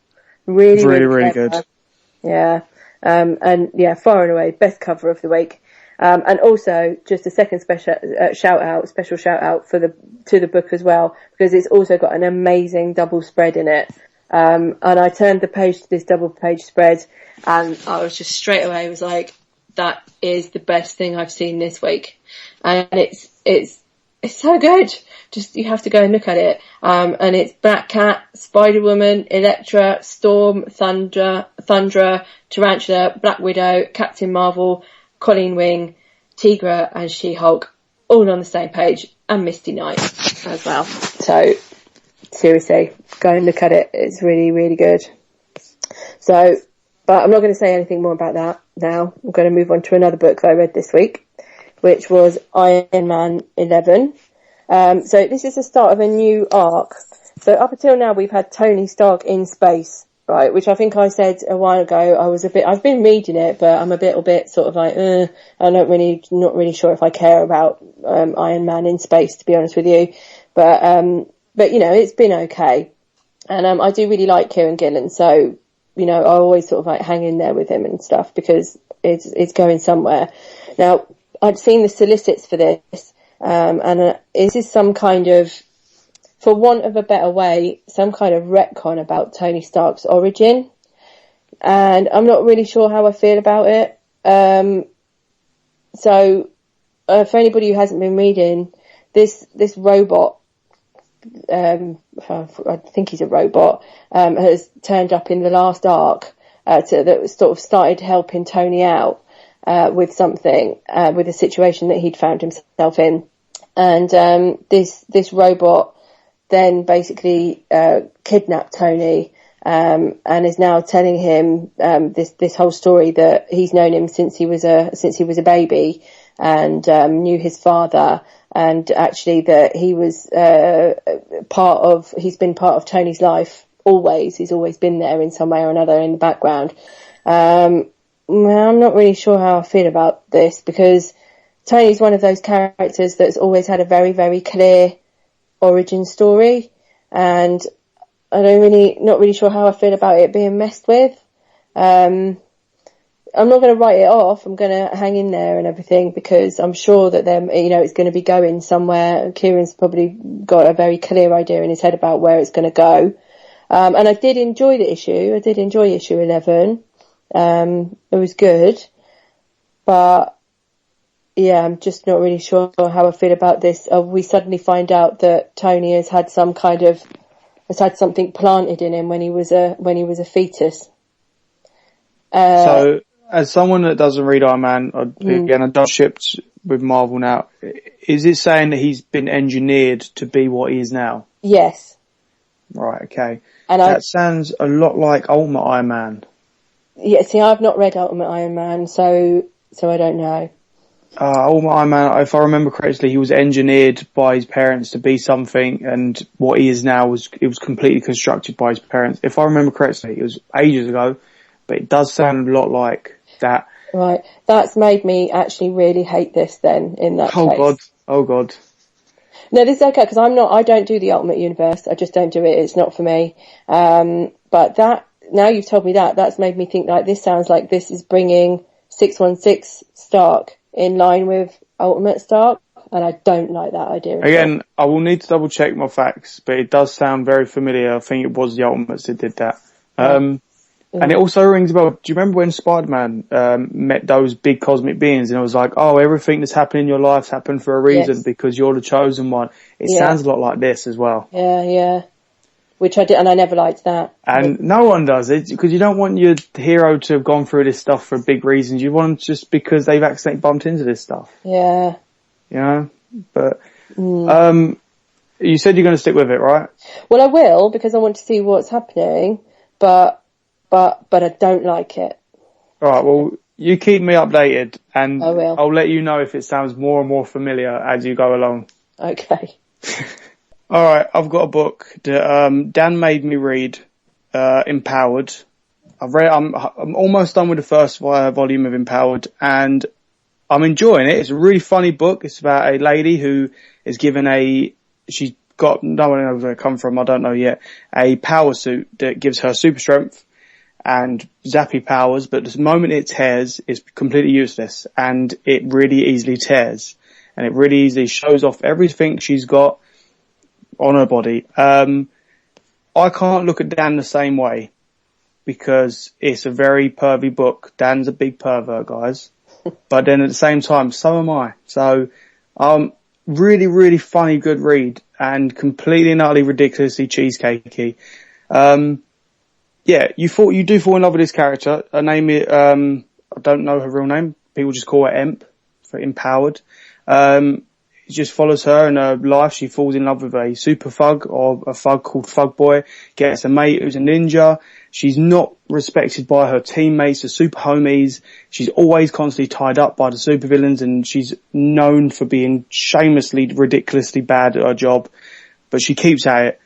Really good. Yeah. Far and away, best cover of the week. And also, just a second special shout out to the book as well, because it's also got an amazing double spread in it. And I turned the page to this double page spread, and I was just straight away was like, that is the best thing I've seen this week. And it's so good. Just, you have to go and look at it. And it's Black Cat, Spider-Woman, Elektra, Storm, Thundra, Tarantula, Black Widow, Captain Marvel, Colleen Wing, Tigra, and She-Hulk, all on the same page, and Misty Knight as well. So, seriously, go and look at it. It's really, really good. So, but I'm not going to say anything more about that now. I'm going to move on to another book that I read this week, which was Iron Man 11. So this is the start of a new arc. So up until now, we've had Tony Stark in space, right? Which I think I said a while ago. I've been reading it, but I'm a little bit sort of like, I'm not really sure if I care about Iron Man in space, to be honest with you. But you know, it's been okay. And I do really like Kieran Gillen, so you know, I always sort of like hang in there with him and stuff because it's going somewhere. Now, I'd seen the solicits for this, and this is some kind of, for want of a better way, some kind of retcon about Tony Stark's origin. And I'm not really sure how I feel about it. So, for anybody who hasn't been reading, this robot, I think he's a robot, has turned up in the last arc, that sort of started helping Tony out, with something, with a situation that he'd found himself in. And, this robot then basically, kidnapped Tony, and is now telling him, this whole story that he's known him since he was a baby, and, knew his father, and actually that he was, he's been part of Tony's life always. He's always been there in some way or another in the background. I'm not really sure how I feel about this, because Tony's one of those characters that's always had a very, very clear origin story, and not really sure how I feel about it being messed with. I'm not going to write it off. I'm going to hang in there and everything, because I'm sure that it's going to be going somewhere. Kieran's probably got a very clear idea in his head about where it's going to go. And I did enjoy the issue. I did enjoy issue 11. It was good, but yeah, I'm just not really sure how I feel about this. We suddenly find out that Tony has had something planted in him when he was a fetus. So, as someone that doesn't read Iron Man, again, I don't shipped with Marvel now, is it saying that he's been engineered to be what he is now? Yes. Right, okay. And that sounds a lot like Ultimate Iron Man. Yeah, see, I've not read Ultimate Iron Man, so I don't know. Ultimate Iron Man, if I remember correctly, he was engineered by his parents to be something, and what he is now was completely constructed by his parents. If I remember correctly, it was ages ago, but it does sound a lot like that. Right. That's made me actually really hate this then, in that case. Oh God. No, this is okay, because I don't do the Ultimate Universe. I just don't do it. It's not for me. But now you've told me that's made me think like this sounds like this is bringing 616 Stark in line with Ultimate Stark, and I don't like that idea. Again, I will need to double check my facts, but it does sound very familiar. I think it was the Ultimates that did that. And it also rings a bell. Do you remember when Spider-Man met those big cosmic beings, and it was like, oh, everything that's happened in your life's happened for a reason, because you're the chosen one. It sounds a lot like this as well. Yeah. Which I did, and I never liked that. And no one does it, because you don't want your hero to have gone through this stuff for big reasons. You want them just because they've accidentally bumped into this stuff. Yeah. You know? But, you said you're going to stick with it, right? Well, I will, because I want to see what's happening, but I don't like it. Alright, well, you keep me updated, and I will. I'll let you know if it sounds more and more familiar as you go along. Okay. Alright, I've got a book that Dan made me read, Empowered. I'm almost done with the first volume of Empowered, and I'm enjoying it. It's a really funny book. It's about a lady who is given she's got, no one knows where it come from, I don't know yet, a power suit that gives her super strength and zappy powers, but the moment it tears, it's completely useless, and it really easily tears, and it really easily shows off everything she's got on her body. I can't look at Dan the same way, because it's a very pervy book. Dan's a big pervert, guys. But then at the same time, so am I. So, really, really funny, good read, and completely and utterly ridiculously cheesecakey. Yeah, you do fall in love with this character. Her name is, I don't know her real name. People just call her Emp, for Empowered. it just follows her in her life. She falls in love with a super thug, or a thug called Thug Boy, gets a mate who's a ninja. She's not respected by her teammates, the super homies. She's always constantly tied up by the supervillains, and she's known for being shamelessly, ridiculously bad at her job. But she keeps at it.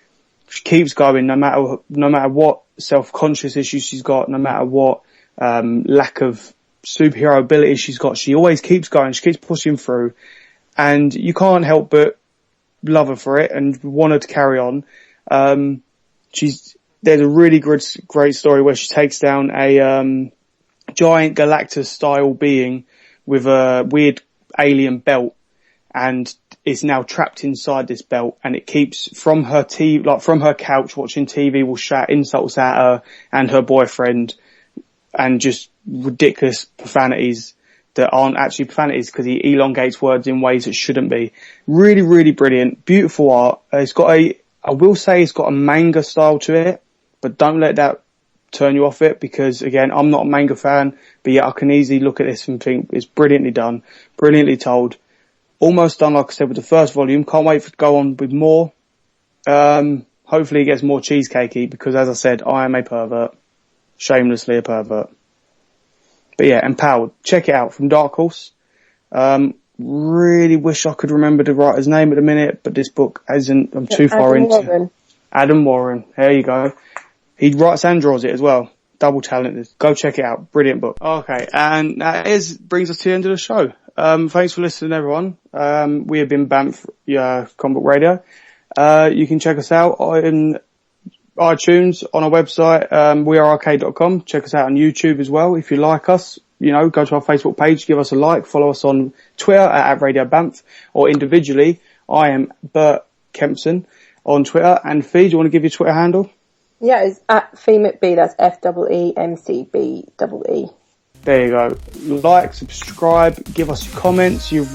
She keeps going no matter what self-conscious issues she's got, no matter what lack of superhero ability she's got. She always keeps going. She keeps pushing through, and you can't help but love her for it and want her to carry on. There's a really great story where she takes down a giant Galactus-style being with a weird alien belt, and is now trapped inside this belt, and it keeps from her from her couch watching TV, will shout insults at her and her boyfriend, and just ridiculous profanities that aren't actually profanities because he elongates words in ways that shouldn't be. Really, really brilliant, beautiful art. I will say it's got a manga style to it, but don't let that turn you off it, because again, I'm not a manga fan, but yeah, I can easily look at this and think it's brilliantly done, brilliantly told. Almost done, like I said, with the first volume. Can't wait for it to go on with more. Hopefully it gets more cheesecakey, because as I said, I am a pervert. Shamelessly a pervert. But yeah, Empowered. Check it out, from Dark Horse. Really wish I could remember the writer's name at the minute, but this book isn't, I'm too far into it. Adam Warren. There you go. He writes and draws it as well. Double talented. Go check it out. Brilliant book. Okay, and that brings us to the end of the show. Thanks for listening, everyone. We have been BAMF, Comic Book Radio. You can check us out on iTunes, on our website, wearearcade.com. Check us out on YouTube as well. If you like us, go to our Facebook page, give us a like, follow us on Twitter at Radio BAMF, or individually, I am Bert Kempson on Twitter. And Fee, do you want to give your Twitter handle? Yeah, it's at FeeMcB, that's FEEMCBEE. There you go. Like, subscribe, give us your comments, your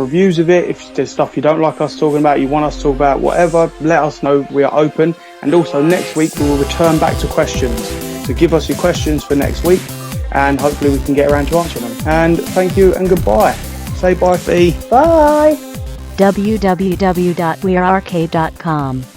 reviews of it. If there's stuff you don't like us talking about, you want us to talk about, whatever, let us know. We are open. And also next week we will return back to questions. So give us your questions for next week, and hopefully we can get around to answering them. And thank you and goodbye. Say bye, Fee. Bye. www.wearearcade.com